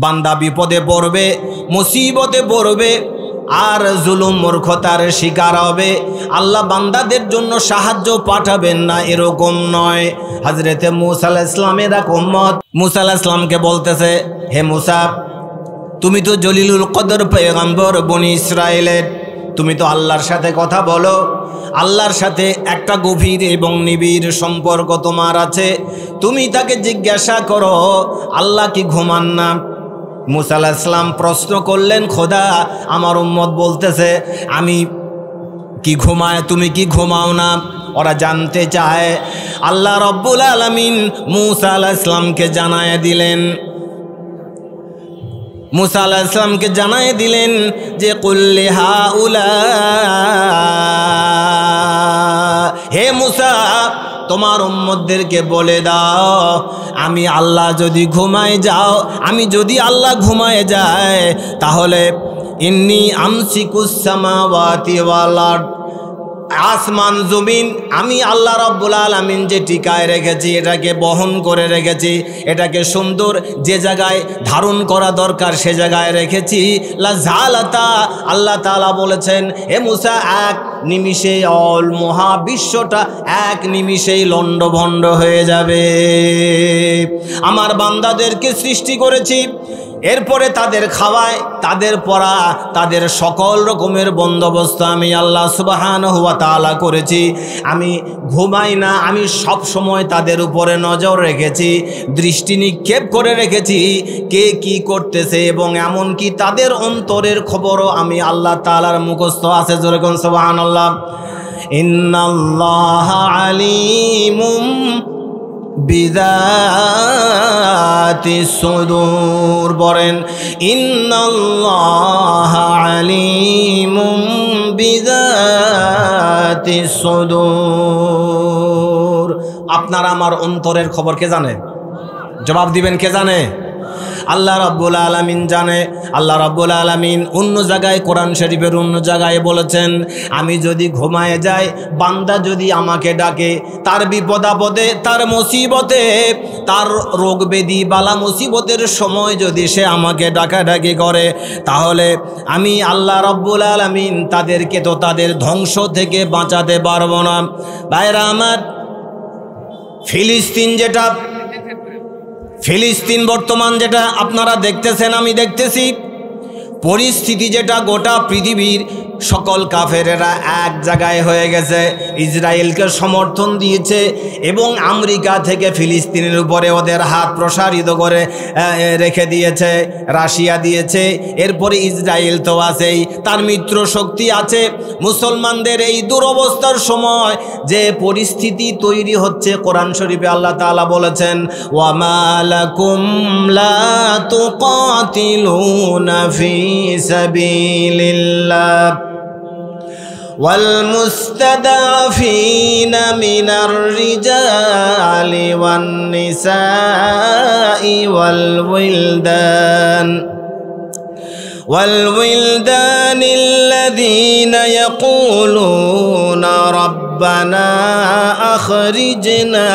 বান্দা বিপদে পড়বে, মুসিবতে পড়বে আর জুলুম মূর্খতার শিকার হবে, আল্লাহ বান্দাদের জন্য সাহায্য পাঠাবেন না এরকম নয়। হযরতে মূসা আলাইহিস সালামের এক উম্মত মূসা আলাইহিস সালামকে বলতেছে, হে মূসা, তুমি তো জলিলুল কদর পয়গম্বর বনি ইসরায়েলের, তুমি তো আল্লাহর সাথে কথা বলো, আল্লাহর সাথে একটা গভীর এবং নিবিড় সম্পর্ক তোমার আছে, তুমি তাকে জিজ্ঞাসা করো আল্লাহ কি ঘুমান না? মূসা আলাইহিস সালাম প্রশ্ন করলেন, খোদা আমার উম্মত বলতেছে আমি কি ঘুমায়, তুমি কি ঘুমাও না? ওরা জানতে চায়। আল্লাহ রব্বুল আলামিন মূসা আলাইহিস সালামকে জানায় দিলেন, মূসা আলাইহিস সালামকে জানায় দিলেন যে কুল্লি হাউলা, হে মূসা তোমার উম্মতদেরকে বলে দাও আমি আল্লাহ যদি ঘুমায় যাও, আমি যদি আল্লাহ ঘুমায় যায় তাহলে ইন্নী আমসিকুস সামাওয়াতি ওয়াল আরদ, আসমান জমিন আমি আল্লাহ রাব্বুল আলামিন যে টিকায় রেখেছি, এটাকে বহন করে রেখেছি, এটাকে সুন্দর যে জায়গায় ধারণ করা দরকার সে জায়গায় রেখেছি। লা জালাতা, আল্লাহ তাআলা বলেছেন হে মূসা এক নিমিষে অল মহাবিশ্বটা এক নিমিষেই লণ্ডভণ্ড হয়ে যাবে। আমার বান্দাদেরকে সৃষ্টি করেছি, এরপরে তাদের খাওয়ায়, তাদের পড়া, তাদের সকল রকমের বন্দোবস্ত আমি আল্লাহ সুবহানাহু ওয়া তাআলা করেছি। আমি ঘুমাই না, আমি সব সময় তাদের উপরে নজর রেখেছি, দৃষ্টি নিক্ষেপ করে রেখেছি কে কি করতেছে, এবং এমন কি তাদের অন্তরের খবরও আমি আল্লাহ তাআলার মুখস্থ আছে। জোরে কোন সুবহানাল্লাহ। ইন্নাল্লাহা আলিমুম বিযাতিস সুদূর, বলেন ইন্নাল্লাহা আলিমুম বিযাতিস সুদূর। আপনার আমার অন্তরের খবর কে জানে? জবাব দিবেন কে জানে? আল্লাহ রাব্বুল আলামিন জানে। আল্লাহ রাব্বুল আলামিন অন্য জায়গায় কোরআন শরীফের অন্য জায়গায় বলেছেন আমি যদি ঘুমায় যাই, বান্দা যদি আমাকে ডাকে, তার বিপদ আপদে, তার মুসিবতে, তার রোগ ব্যাধি বালা মুসিবতের সময় যদি সে আমাকে ডাকাডাকি করে, তাহলে আমি আল্লাহ রাব্বুল আলামিন তাদেরকে তো তাদের ধ্বংস থেকে বাঁচাতে পারবো না। ভাইরা আমার, ফিলিস্তিন বর্তমান যেটা আপনারা দেখতেছেন, আমি দেখতেছি, পরিস্থিতি যেটা গোটা পৃথিবীর সকল কাফেরেরা এক জায়গায় হয়ে গেছে, ইসরায়েলকে সমর্থন দিয়েছে এবং আমেরিকা থেকে ফিলিস্তিনের উপরে ওদের হাত প্রসারিত করে রেখে দিয়েছে, রাশিয়া দিয়েছে, এরপরে ইসরায়েল তো আছেই, তার মিত্র শক্তি আছে। মুসলমানদের এই দুরবস্থার সময় যে পরিস্থিতি তৈরি হচ্ছে, কোরআন শরীফে আল্লাহ তাআলা বলেছেন ওয়ামা লাকুম লা তুকাতিলুনা ফি সাবিলিল্লাহ والمستضعفين من الرجال والنساء والولدان الذين يقولون ربنا أخرجنا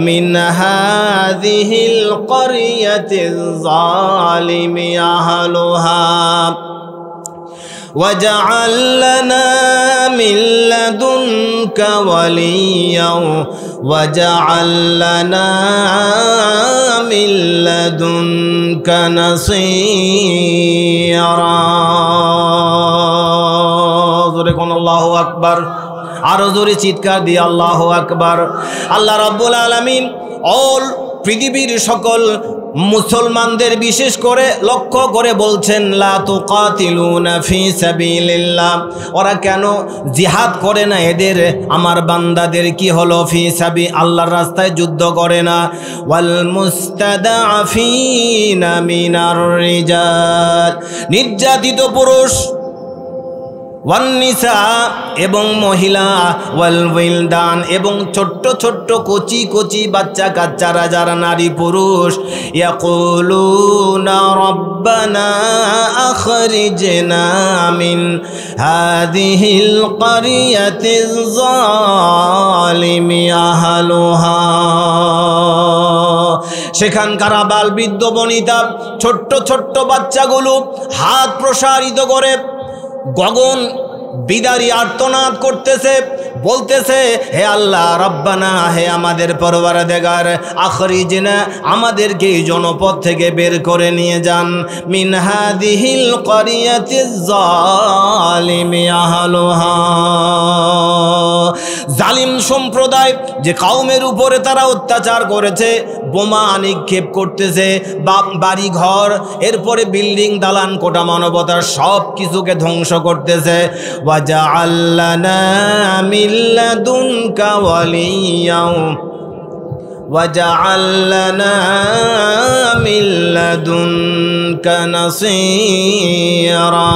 من هذه القرية الظالم أهلها واجعل لنا من لدنك وليا واجعل لنا من لدنك نصيرا। আল্লাহু আকবার। আরো জোরে চিৎকার দিয়ে আল্লাহু আকবার। আল্লাহ রাব্বুল আলামিন অল পৃথিবীর সকল মুসলমানদের বিশেষ করে লক্ষ্য করে বলছেন লা তুকাতিলুনা ফি সাবিলিল্লাহ, ওরা কেন জিহাদ করে না? এদের আমার বান্দাদের কি হলো? ফি সাবি, আল্লাহর রাস্তায় যুদ্ধ করে না। ওয়াল মুস্তাদাফিনা মিনার রিজাল, নির্যাতিত পুরুষ, ওয়ান্নিসা এবং মহিলা, ওয়াল উইলদান এবং ছোট্ট ছোট্ট কচি কচি বাচ্চা কাচ্চারা যারা নারী পুরুষ, ইয়াকুলুনা রব্বানা আখরিজনা মিন হাযিহিল ক্বরিয়াতিজ যালিমি আহলুহা। সেখানকার আবাল বৃদ্ধ বনিতা ছোট্ট ছোট্ট বাচ্চাগুলো হাত প্রসারিত করে গগন বিদারী আর্তনাদ করতেছে, বলতেছে, হে আল্লাহ রব্বানা, হে আমাদের পরওয়ারদিগার, আখরিজনা, আমাদেরকে এই জনপদ থেকে বের করে নিয়ে যান, মিন হাদিহিল ক্বরিয়াতিজ যালিমি আহলুহা, জালিম সম্প্রদায় যে কওমের উপরে তারা অত্যাচার করেছে, বোমা নিক্ষেপ করতেছে, বাড়ি ঘর, এরপরে বিল্ডিং, দালান কোটা, মানবতার সব কিছুকে ধ্বংস করতেছে। ওয়াজআল লানা মিন লাদুনকা ওয়ালিয়্যা ওয়াজআল লানা মিন লাদুনকা নাসীরা,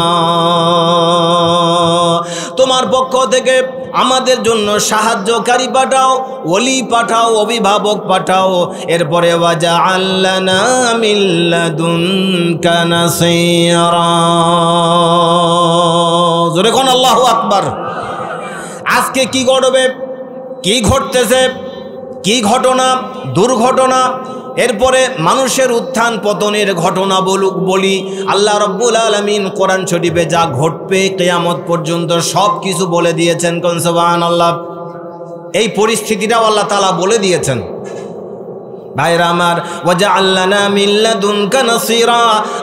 তোমার পক্ষ থেকে আমাদের জন্য সাহায্যকারী পাঠাও, ওলি পাঠাও, অভিভাবক পাঠাও। এরপরে ওয়াজআল লানা মিন লাদুনকা নাসীরা, জোরে কোন আল্লাহু আকবার। আজকে কি ঘটবে, কি ঘটতেছে, কি ঘটনা, দুর্ঘটনা, এরপরে মানুষের উত্থান পতনের ঘটনা বলি। আল্লাহ রব্বুল আলামিন কোরআন শরীফে যা ঘটবে কিয়ামত পর্যন্ত সব কিছু বলে দিয়েছেন। কোন সুবহানাল্লাহ। এই পরিস্থিতিটাও আল্লাহ তাআলা বলে দিয়েছেন। ভাইরা আমার, ওয়াজআল লানা মিন লাদুনকা নাসীরা,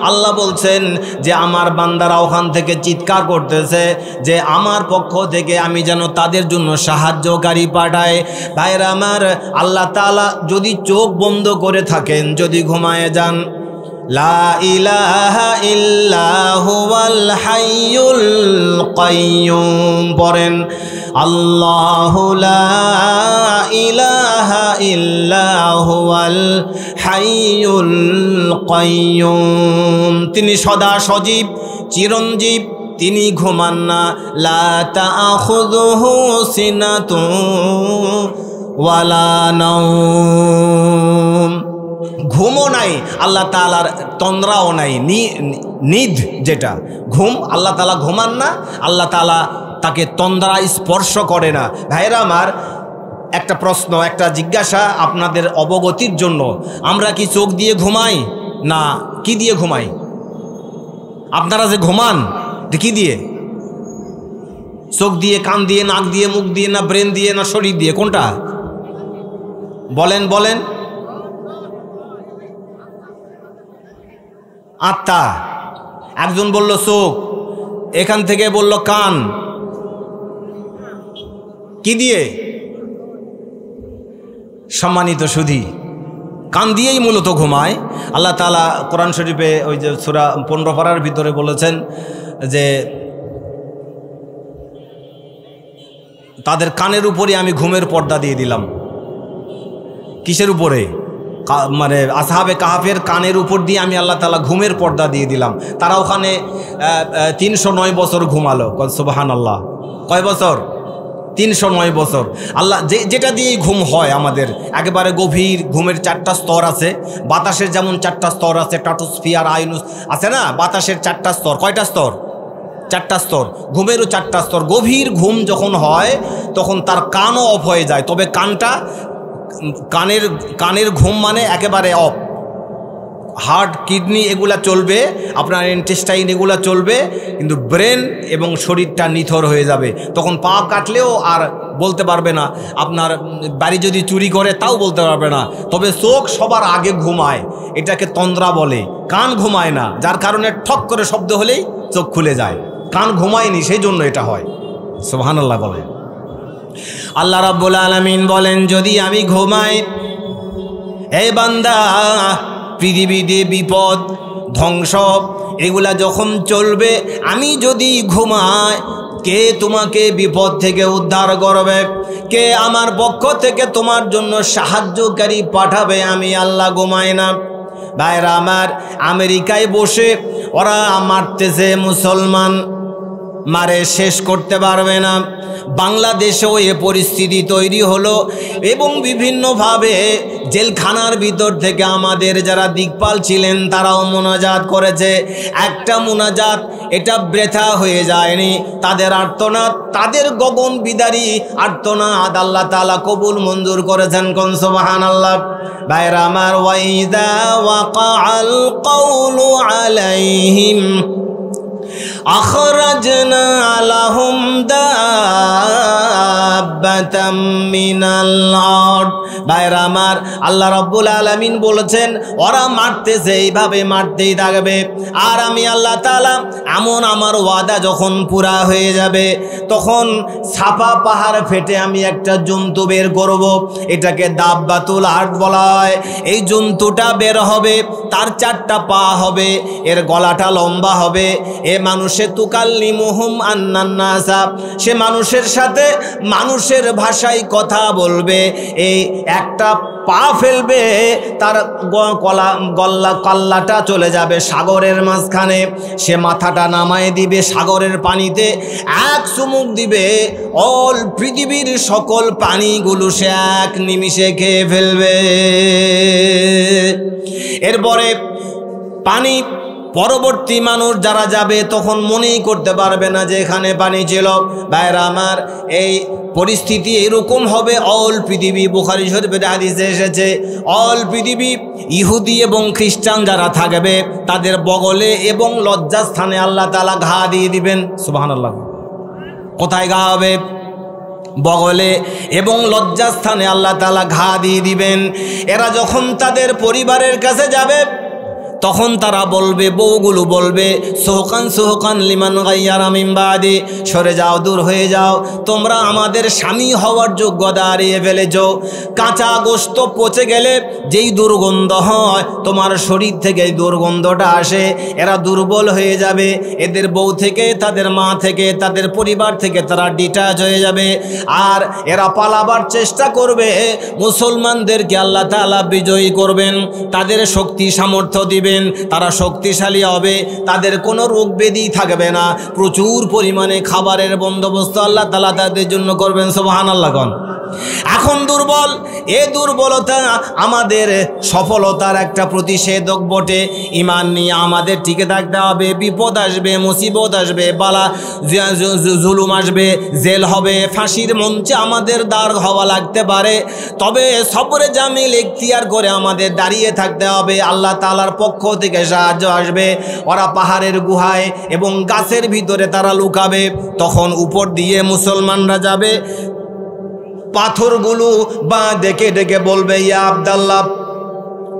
আল্লাহ বলছেন যে আমার বান্দারা ওখান থেকে চিৎকার করতেছে যে আমার পক্ষ থেকে আমি যেন তাদের জন্য সাহায্যকারী পাঠাই। ভাইরা আমার, আল্লাহ তাআলা যদি চোখ বন্ধ করে থাকেন, যদি ঘুমায়ে যান, লা ইলাহা ইল্লা হুয়াল হাইয়ুল কাইয়্যুম পড়েন, আল্লাহু লা ইলাহা ইল্লা হুয়াল হাইয়ুল কাইয়্যুম, তিনি সদা সজীব, চিরঞ্জীব, তিনি ঘুমান না। লা তাআখুযুহু সিনাতুন ওয়ালা নাওম, ঘুমও নাই আল্লাহ তাআলার, তন্দ্রাও নাই, নিদ যেটা ঘুম, আল্লাহ তাআলা ঘুমান না, আল্লাহ তাআলা তাকে তন্দ্রা স্পর্শ করে না। ভাইরা আমার, একটা প্রশ্ন, একটা জিজ্ঞাসা আপনাদের অবগতির জন্য, আমরা কি চোখ দিয়ে ঘুমাই না কি দিয়ে ঘুমাই? আপনারা যে ঘুমান কি দিয়ে? চোখ দিয়ে, কান দিয়ে, নাক দিয়ে, মুখ দিয়ে, না ব্রেন দিয়ে, না শরীর দিয়ে, কোনটা বলেন বলেন? আত্মা। একজন বলল চোখ, এখান থেকে বলল কান, কি দিয়ে? সম্মানিত সুধী, কান দিয়েই মূলত ঘুমায়। আল্লাহ তাআলা কোরআন শরীফে ওই যে সূরা 15 পারার ভিতরে বলেছেন যে তাদের কানের উপরে আমি ঘুমের পর্দা দিয়ে দিলাম। কিসের উপরে? মানে আসহাবে কাহাফের কানের উপর দিয়ে আমি আল্লাহ তাআলা ঘুমের পর্দা দিয়ে দিলাম। তারা ওখানে 309 বছর ঘুমালো। সুবহানাল্লাহ। কয় বছর? 309 বছর। আল্লাহ যেটা দিয়ে ঘুম হয় আমাদের, একেবারে গভীর ঘুমের 4টা স্তর আছে। বাতাসের যেমন 4টা স্তর আছে, স্ট্র্যাটোস্ফিয়ার, আয়নোস আছে না, বাতাসের 4টা স্তর। কয়টা স্তর? 4টা স্তর। ঘুমেরও 4টা স্তর। গভীর ঘুম যখন হয় তখন তার কানও অফ হয়ে যায়, তবে কানের ঘুম মানে একেবারে অফ। হার্ট, কিডনি এগুলা চলবে, আপনার ইন্টেস্টাইন এগুলা চলবে, কিন্তু ব্রেন এবং শরীরটা নিথর হয়ে যাবে। তখন পা কাটলেও আর বলতে পারবে না, আপনার বাড়ি যদি চুরি করে তাও বলতে পারবে না। তবে চোখ সবার আগে ঘুমায়, এটাকে তন্দ্রা বলে। কান ঘুমায় না, যার কারণে ঠক করে শব্দ হলেই চোখ খুলে যায়। কান ঘুমায়নি, সেই জন্য এটা হয়। সুবহানাল্লাহ বলে। আল্লাহ রাব্বুল আলামিন বলেন, যদি আমি ঘুমাই, হে বান্দা, পৃথিবীতে বিপদ, ধ্বংস এগুলা যখন চলবে, আমি যদি ঘুমাই, কে তোমাকে বিপদ থেকে উদ্ধার করবে? কে আমার পক্ষ থেকে তোমার জন্য সাহায্যকারী পাঠাবে? আমি আল্লাহ ঘুমাই না। ভাইরা আমার, আমেরিকায় বসে ওরা মারতেছে মুসলমান, মারে শেষ করতে পারবে না। বাংলাদেশেও এ পরিস্থিতি তৈরি হলো এবং বিভিন্নভাবে জেলখানার ভিতর থেকে আমাদের যারা দিকপাল ছিলেন তারাও মুনাজাত করেছে। একটা মুনাজাত এটা বৃথা হয়ে যায়নি। তাদের আর্তনাদ, তাদের গগন বিদারী আর্তনাদ আল্লাহ তাআলা কবুল মঞ্জুর করেছেন। কোন সুবহানাল্লাহ। ভাইরা আমার, ওয়াইদা ওয়াকাআল কাউলু আলাইহিম আখরাজনা লাহুম দাব্বাতাম মিনাল আরদ। ভাইরা আমার, আল্লাহ রাব্বুল আলামিন বলেছেন ওরা মারতেছে, এইভাবে মারতেই থাকবে। আর আমি আল্লাহ তাআলা এমন আমার ওয়াদা যখন পুরা হয়ে যাবে, তখন ছাপা পাহাড় ফেটে আমি একটা জন্তু বের করব। এটাকে দাব্বাতুল আরদ বলা হয়। এই জন্তুটা বের হবে, তার 4টা পা হবে, এর গলাটা লম্বা হবে। এ মানুষে তুকাল্লিমুহুম আন্নান্নাসা, সে মানুষের সাথে মানুষের ভাষায় কথা বলবে। এই একটা পা ফেলবে, তার কাল্লাটা চলে যাবে সাগরের মাঝখানে। সে মাথাটা নামায় দিবে সাগরের পানিতে, এক চুমুক দিবে, অল পৃথিবীর সকল পানিগুলো সে এক নিমিষে খেয়ে ফেলবে। এরপরে পানি পরবর্তী মানুষ যারা যাবে তখন মনেই করতে পারবে না যে এখানে পানি ছিল। ভাইরা আমার, এই পরিস্থিতি এরকম হবে অল পৃথিবী, বুখারী শরীফের হাদিসে এসেছে, অল পৃথিবী ইহুদি এবং খ্রিস্টান যারা থাকবে তাদের বগলে এবং লজ্জাস্থানে আল্লাহ তাআলা ঘা দিয়ে দিবেন। সুবহানাল্লাহ। কোথায় ঘা হবে? বগলে এবং লজ্জাস্থানে আল্লাহ তাআলা ঘা দিয়ে দিবেন। এরা যখন তাদের পরিবারের কাছে যাবে তখন তারা বলবে, বউগুলো বলবে, সোহকান সোহকান লিমান গাইয়ারা মিন বাদি, সরে যাও, দূর হয়ে যাও, তোমরা আমাদের স্বামী হওয়ার যোগ্যতা হারিয়ে ফেলেছ। কাঁচা গোশত পচে গেলে যেই দুর্গন্ধ হয়, তোমার শরীর থেকে এই দুর্গন্ধটা আসে। এরা দুর্বল হয়ে যাবে, এদের বউ থেকে, তাদের মা থেকে, তাদের পরিবার থেকে তারা ডিটাচ হয়ে যাবে। আর এরা পালাবার চেষ্টা করবে। মুসলমানদেরকে আল্লাহ তাআলা বিজয়ী করবেন, তাদের শক্তি সামর্থ্য দিবেন, তারা শক্তিশালী হবে, তাদের কোনো রোগ ব্যাধি থাকবে না, প্রচুর পরিমাণে খাবারের বন্দোবস্ত আল্লাহ তাআলা তাদের জন্য করবেন। সুবহানাল্লাহ। এখন দুর্বল, এ দুর্বলতা আমাদের সফলতার একটা প্রতিষেধক বটে। ঈমান নিয়ে আমাদের টিকে থাকতে হবে। বিপদ আসবে, মুসিবত আসবে, বালা জুলুম আসবে, জেল হবে, ফাঁসির মঞ্চে আমাদের দাঁড় হওয়া লাগতে পারে। তবে সবরে জামিল ইখতিয়ার করে আমাদের দাঁড়িয়ে থাকতে হবে। আল্লাহ তাআলার পক্ষ থেকে সাহায্য আসবে। ওরা পাহাড়ের গুহায় এবং গাছের ভিতরে তারা লুকাবে, তখন উপর দিয়ে মুসলমানরা যাবে। পাথরগুলো বা ডেকে ডেকে বলবে, ইয়া আব্দাল্লাহ।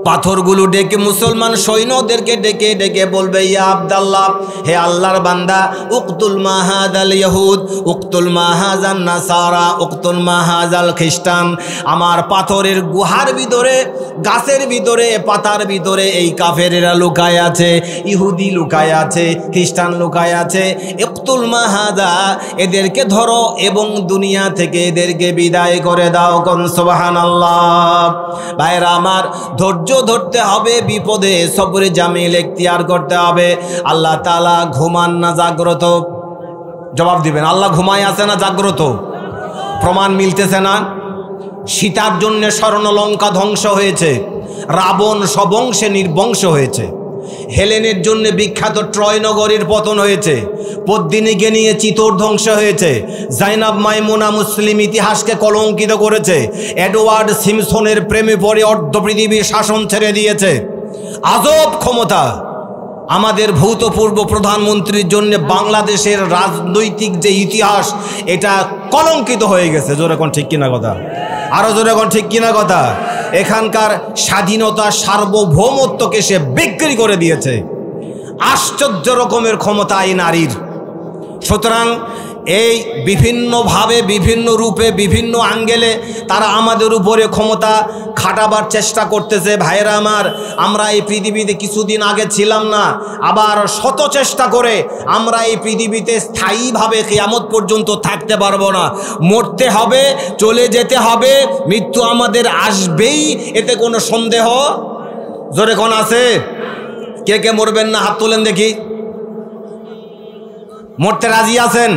পাথরগুলো ডেকে মুসলমান সৈন্যদেরকে ডেকে ডেকে বলবে, ইয়া আব্দাল্লাহ, হে আল্লাহর বান্দা, উকতুল মাহাজাল ইহুদ, উকতুল মাহাজান নাসারা, উকতুল মাহাজাল খ্রিস্টান। আমার পাথরের গুহার ভিতরে, গাছের ভিতরে, পাতার ভিতরে এই কাফেরেরা লুকায় আছে, ইহুদি লুকায় আছে, খ্রিস্টান লুকায় আছে। উকতুল মাহাজা, এদেরকে ধরো এবং দুনিয়া থেকে এদেরকে বিদায় করে দাও। কোন সুবহানাল্লাহ। ভাইরা আমার, ধৈর্য ধরতে হবে, বিপদে সবরে জামিল ইখতিয়ার করতে হবে। আল্লাহ তাআলা ঘুমান না জাগ্রত? জবাব দিবেন। আল্লাহ ঘুমায় আছে না জাগ্রত? প্রমাণ মিলতেছে না? সীতার জন্য স্বর্ণলঙ্কা ধ্বংস হয়েছে, রাবণ সবংশে নির্বংশ হয়েছে। হেলেনের জন্য বিখ্যাত ট্রয় নগরীর পতন হয়েছে, পদ্মিনীকে নিয়ে চিতোর ধ্বংস হয়েছে, জাইনাব মাইমুনা মুসলিম ইতিহাসকে কলঙ্কিত করেছে, এডওয়ার্ড সিমসনের প্রেমে পড়ে অর্ধ পৃথিবীর শাসন ছেড়ে দিয়েছে। আজব ক্ষমতা। আমাদের ভূতপূর্ব প্রধানমন্ত্রীর জন্য বাংলাদেশের রাজনৈতিক যে ইতিহাস, এটা কলঙ্কিত হয়ে গেছে। জোরে কোন ঠিক কিনা কথা? আরো জোরে কোন ঠিক কিনা কথা? এখানকার স্বাধীনতা, সার্বভৌমত্বকে সে বিক্রি করে দিয়েছে। আশ্চর্য রকমের ক্ষমতা এই নারীর। সুতরাং এই বিভিন্নভাবে, বিভিন্ন রূপে, বিভিন্ন আঙ্গেলে তারা আমাদের উপরে ক্ষমতা খাটাবার চেষ্টা করতেছে। ভাইয়েরা আমার, আমরা এই পৃথিবীতে কিছুদিন আগে ছিলাম না, আবার শত চেষ্টা করে আমরা এই পৃথিবীতে স্থায়ীভাবে কিয়ামত পর্যন্ত থাকতে পারবো না। মরতে হবে, চলে যেতে হবে, মৃত্যু আমাদের আসবেই, এতে কোনো সন্দেহ জোরে কোন আছে? কে কে মরবেন না হাত তোলেন দেখি। মরতে রাজি আছেন?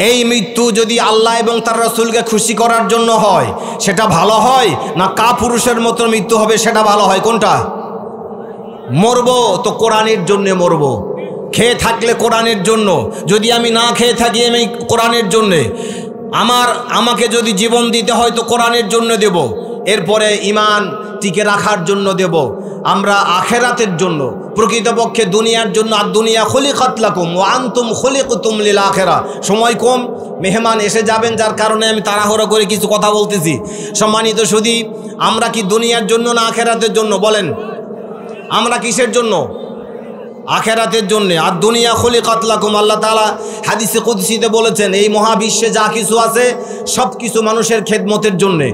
এই মৃত্যু যদি আল্লাহ এবং তার রাসূলকে খুশি করার জন্য হয় সেটা ভালো হয়, না কাপুরুষের মতো মৃত্যু হবে সেটা ভালো হয়? কোনটা? মরবো তো কোরআনের জন্যে মরবো, খেয়ে থাকলে কোরআনের জন্য, যদি আমি না খেয়ে থাকি আমি কোরআনের জন্যে, আমাকে যদি জীবন দিতে হয় তো কোরআনের জন্য দেব, এরপরে ঈমান টিকে রাখার জন্য দেব, আমরা আখেরাতের জন্য, প্রকৃতপক্ষে দুনিয়ার জন্য। আর দুনিয়া খুলিকাত লাকুম ওয়া আনতুম খুলিকতুম লিল আখিরা। সময় কম, মেহমান এসে যাবেন, যার কারণে আমি তাড়াহুড়ো করে কিছু কথা বলতেছি। সম্মানিত সুধী, আমরা কি দুনিয়ার জন্য না আখেরাতের জন্য? বলেন, আমরা কিসের জন্য? আখেরাতের জন্য। আর দুনিয়া খুলিকাত লাকুম, আল্লাহ তাআলা হাদিসে কুদসিতে বলেছেন এই মহাবিশ্বে যা কিছু আছে সব কিছু মানুষের খেদমতের জন্যে।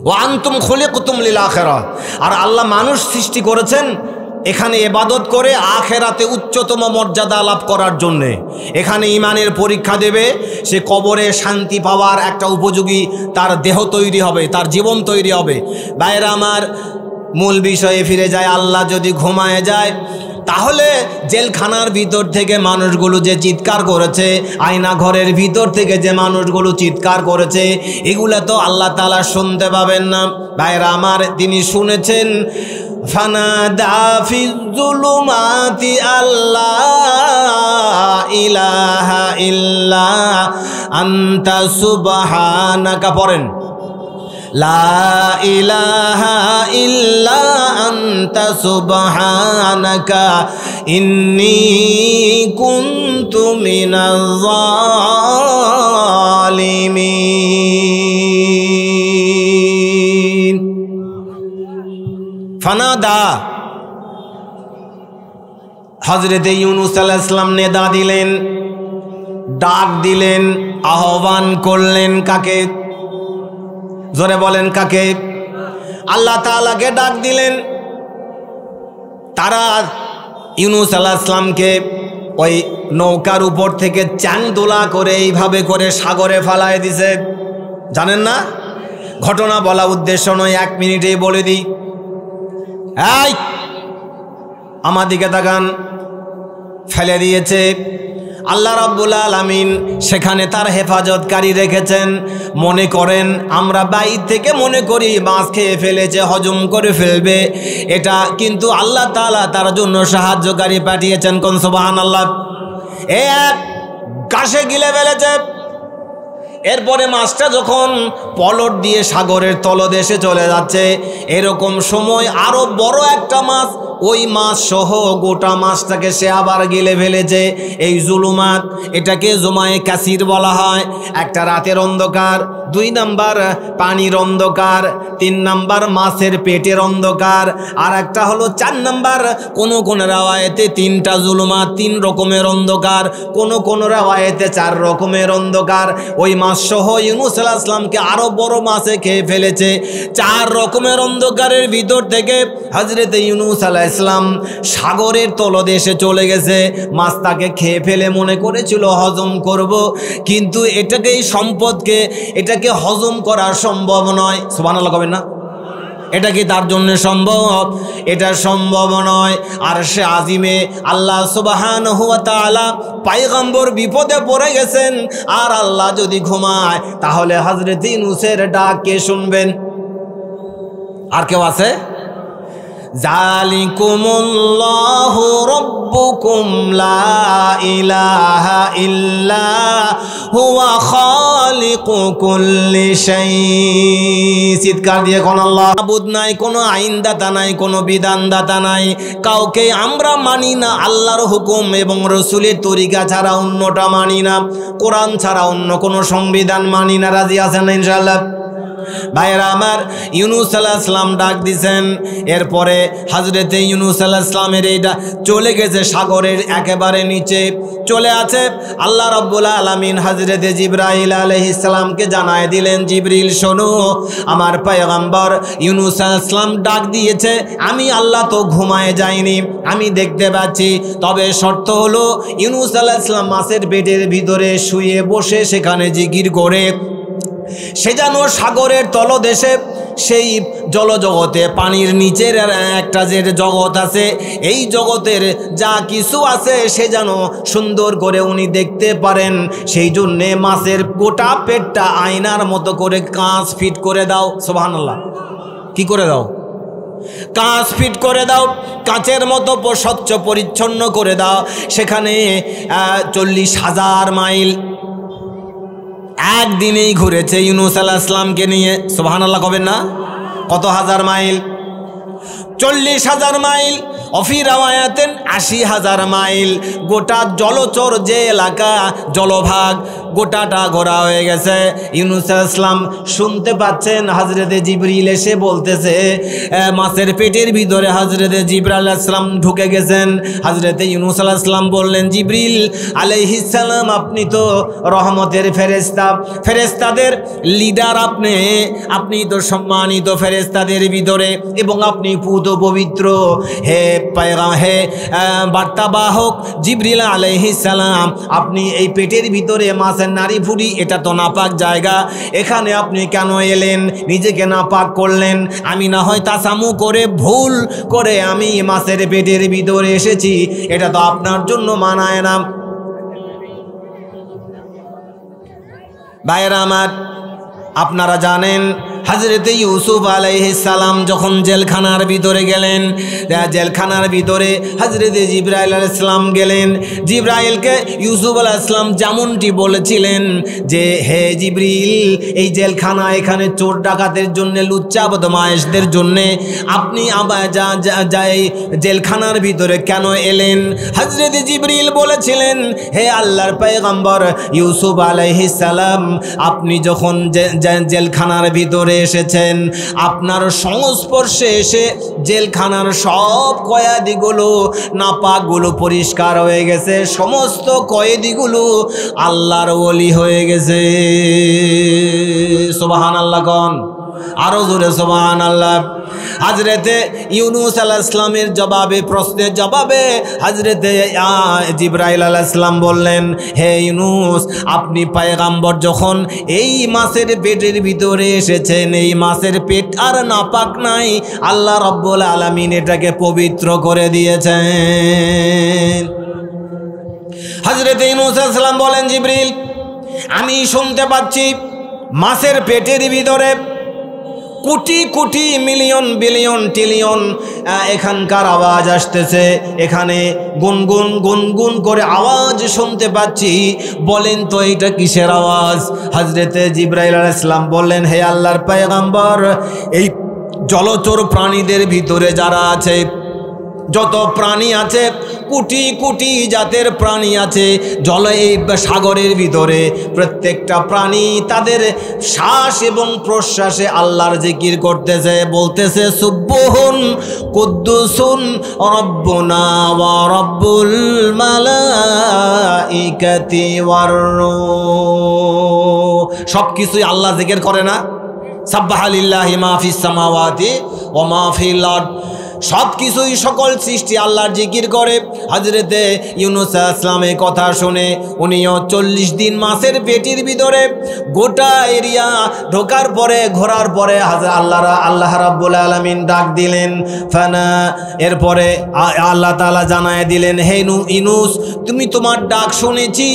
ওয়া আনতুম খুলিকতুম লিল আখিরা। আর আল্লাহ মানুষ সৃষ্টি করেছেন এখানে ইবাদত করে আখেরাতে উচ্চতম মর্যাদা লাভ করার জন্যে। এখানে ঈমানের পরীক্ষা দেবে, সে কবরে শান্তি পাওয়ার একটা উপযোগী তার দেহ তৈরি হবে, তার জীবন তৈরি হবে। ভাইরা আমার, মূল বিষয়ে ফিরে যায়। আল্লাহ যদি ঘুমায় যায় তাহলে জেলখানার ভিতর থেকে মানুষগুলো যে চিৎকার করেছে, আয়না ঘরের ভিতর থেকে যে মানুষগুলো চিৎকার করেছে, এগুলো তো আল্লাহ তাআলা শুনতে পাবেন না। ভাইরা আমার, তিনি শুনেছেন। ফানাদা ফিজ-জুলুমাতি আল্লা ইলাহা ইল্লা আনতা সুবহানাকা, পড়েন লা ইলাহা ইল্লা আনতা সুবহানাকা ইন্নী কুনতু মিনাজ জালিমিন। ফানাদা, হযরতে ইউনূস আলাইহিস সালাম নেদা দিলেন, ডাক দিলেন, আহ্বান করলেন। কাকে? জোরে বলেন, কাকে? আল্লাহ তাআলাকে ডাক দিলেন। তারা ইউনূস আলাইহিস সালামকে ওই নৌকার উপর থেকে চাংদোলা করে এইভাবে করে সাগরে ফালায় দিছে। জানেন না? ঘটনা বলা উদ্দেশ্য নয়, 1 মিনিটেই বলে দিই। এই আমার দিকে তাকান। ফেলে দিয়েছে। আল্লাহ রাব্বুল আলামিন সেখানে তার হেফাজতকারী রেখেছেন। মনে করেন আমরা বাইর থেকে মনে করি মাছ খেয়ে ফেলেছে, হজম করে ফেলবে, এটা কিন্তু আল্লাহ তাআলা তার জন্য সাহায্যকারী পাঠিয়েছেন। কোন সুবহানাল্লাহ। এক গাছে গিলে ফেলেছে। এরপরে মাছটা যখন পলট দিয়ে সাগরের তলদেশে চলে যাচ্ছে, এরকম সময় আরো বড় একটা মাছ ওই মাছ সহ গোটা মাছটাকে সে আবার গিলে ফেলেছে। এই জুলুমাত, এটাকে জুমায়ে কাসির বলা হয়। একটা রাতের অন্ধকার, 2 নাম্বার পানির অন্ধকার, 3 নাম্বার মাছের পেটের অন্ধকার, আর একটা হলো 4 নাম্বার কোন রাওয়ায়েতে 3টা জুলুমাত, 3 রকমের অন্ধকার, কোন রাওয়ায়েতে 4 রকমের অন্ধকার। ওই মাছ সহ ইউনূস আলাইহিস সালামকে আরো বড় মাছে খেয়ে ফেলেছে। 4 রকমের অন্ধকারের ভিতর থেকে হযরতে ইউনূস আলাইহিস সালাম সাগরের তলদেশে চলে গেছে। মাছ তাকে খেয়ে ফেলে মনে করেছিল হজম করব, কিন্তু এটাকে, এই সম্পদকে, এটাকে হজম করা সম্ভব নয়। সুবহানাল্লাহ কবেন না? এটা কি তার জন্য সম্ভব? এটা সম্ভব নয়। আর সে আজিমে আল্লাহ সুবহানাহু ওয়া তাআলা পয়গম্বর বিপদে পড়ে গেছেন। আর আল্লাহ যদি ঘুমায় তাহলে হযরত ইউনূসের ডাক কে শুনবেন? আর কেউ আছে? জালিকুমুল্লাহু রাব্বুকুম লা ইলাহা ইল্লা হুয়া খালিকু কুল্লি শাই। চিৎকার দিয়ে কোন আল্লাহ। মাবুদ নাই, কোনো আইনদাতা নাই, কোনো বিধানদাতা নাই, কাউকে আমরা মানি না। আল্লাহর হুকুম এবং রাসূলের তরিকা ছাড়া অন্যটা মানি না, কোরআন ছাড়া অন্য কোনো সংবিধান মানি না। রাজি আছেন না ইনশাআল্লাহ? ভাইরা আমার, ইউনূস আলাইহিস সালাম ডাক দিছেন। এরপরে হযরতে ইউনূস আলাইহিস সালামের এইটা চলে গেছে সাগরের একেবারে নিচে চলে আছে। আল্লাহ রাব্বুল আলামিন হযরতে জিবরাইল আলাইহিস সালামকে জানায় দিলেন, জিবরিল শোনো, আমার পয়গম্বর ইউনূস আলাইহিস সালাম ডাক দিয়েছে। আমি আল্লাহ তো ঘুমায় যাইনি, আমি দেখতে পাচ্ছি, তবে শর্ত হলো ইউনূস আলাইহিস সালাম মাছের পেটের ভিতরে শুয়ে বসে সেখানে জিকির করে সে যেন সাগরের তলদেশে সেই জলজগতে পানির নিচের একটা যে জগৎ আছে, এই জগতের যা কিছু আছে সে যেন সুন্দর করে উনি দেখতে পারেন। সেই জন্যে মাছের গোটা পেটটা আয়নার মতো করে কাঁচ ফিট করে দাও। সুবহানাল্লাহ। কি করে দাও? কাঁচ ফিট করে দাও, কাঁচের মতো স্বচ্ছ পরিচ্ছন্ন করে দাও। সেখানে 40,000 মাইল একদিনেই ঘুরেছে ইউনূস আলাইহিস সালামকে নিয়ে। সুবহানাল্লাহ কবেন না? কত হাজার মাইল? 40,000 মাইল। অফি রাওয়ায়াতেন 80,000 মাইল। গোটা জলচর যে এলাকা, জলভাগ গোটাটা ঘোরা হয়ে গেছে। ইউনূস আলাইহিস সালাম শুনতে পাচ্ছেন হযরতে জিবরিল এসে বলতেছে, মাছের পেটের ভিতরে হযরতে জিবরাইল আলাইহিস সালাম ঢুকে গেছেন। হযরতে ইউনূস আলাইহিস সালাম বললেন, জিবরিল আলাইহিস সালাম, আপনি তো রহমতের ফেরেশতা, ফেরেশতাদের লিডার, আপনি তো সম্মানিত ফেরেশতাদের ভিতরে, এবং আপনি পুত পবিত্র। হে বার্তাবাহক জিবরিল আলাইহিস সালাম, আপনি এই পেটের ভিতরে মাছের নারী ফুড়ি, এটা তো নাপাক জায়গা, এখানে আপনি কেন এলেন? নিজেকে নাপাক করলেন। আমি না হয় তাসামু করে ভুল করে আমি মাছের পেটের ভিতরে এসেছি, এটা তো আপনার জন্য মানায় না। ভাইয়েরা আমার, আপনারা জানেন হযরতে ইউসুফ আলাইহিস সালাম যখন জেলখানার ভিতরে গেলেন, জেলখানার ভিতরে হযরতে জিবরাইল আলাইহিস সালাম গেলেন। জিবরাইলকে ইউসুফ আলাইহিস সালাম যেমনটি বলেছিলেন যে, হে জিবরিল, এই জেলখানা এখানে চোর ডাকাতের জন্য, লুচ্চা বদমায়েশদের জন্য, আপনি আবার জেলখানার ভিতরে কেন এলেন? হযরতে জিবরিল বলেছিলেন, হে আল্লাহর পয়গম্বর ইউসুফ আলাইহিস সালাম, আপনি যখন জেলখানার ভিতরে এসেছেন, আপনার সংস্পর্শে এসে জেলখানার সব কয়েদিগুলো, নাপাকগুলো পরিষ্কার হয়ে গেছে, সমস্ত কয়েদিগুলো আল্লাহর ওলি হয়ে গেছে। সুবহানাল্লাহ কোন? আরো জোরে সুবহানাল্লাহ। হযরতে ইউনূস আলাইহিস সালামের জবাবে, প্রশ্নের জবাবে হযরতে জিবরাইল আলাইহিস সালাম বললেন, হে ইউনূস, আপনি পয়গম্বর যখন এই মাছের পেটের ভিতরে এসেছেন, এই মাছের পেট আর নাপাক নাই, আল্লাহ রাব্বুল আলামিন এটাকে পবিত্র করে দিয়েছেন। হযরতে ইউনূস আলাইহিস সালাম বলেন, জিবরিল, আমি শুনতে পাচ্ছি মাছের পেটের ভিতরে crore crore million billion trillion এখানকার আওয়াজ আসতেছে, এখানে গুনগুন গুনগুন করে আওয়াজ শুনতে পাচ্ছি, বলেন তো এটা কিসের আওয়াজ? হযরতে জিবরাইল আলাইহিস সালাম বললেন, হে আল্লাহর পয়গম্বর, এই জলচর প্রাণীদের ভিতরে যারা আছে, যত প্রাণী আছে, কোটি কোটি জাতের প্রাণী আছে জলে, এই সাগরের ভিতরে, প্রত্যেকটা প্রাণী তাদের শ্বাস এবং প্রশ্বাসে আল্লাহর জিকির করতেছে, বলতেছে, সুবহুন কুদ্দুসুন রব্বুনা ওয়া রব্বুল মালাইকাতি ওয়ার রূহ। সবকিছুই আল্লাহ জিকির করে না? সাব্বাহা লিল্লাহি মা ফিস সামাওয়াতি ওয়া মা ফিল আরদ। সব কিছুই, সকল সৃষ্টি আল্লাহর জিকির করে। হযরতে ইউনূস আলাইহিস সালামের কথা শুনে উনিও 40 দিন মাছের পেটের ভিতরে গোটা এরিয়া ঢোকার পরে, ঘোরার পরে আল্লাহ রাব্বুল আলামিন ডাক দিলেন, ফানা, এরপরে আল্লাহ তাআলা জানায় দিলেন, হে ইউনূস, তুমি তোমার ডাক শুনেছি,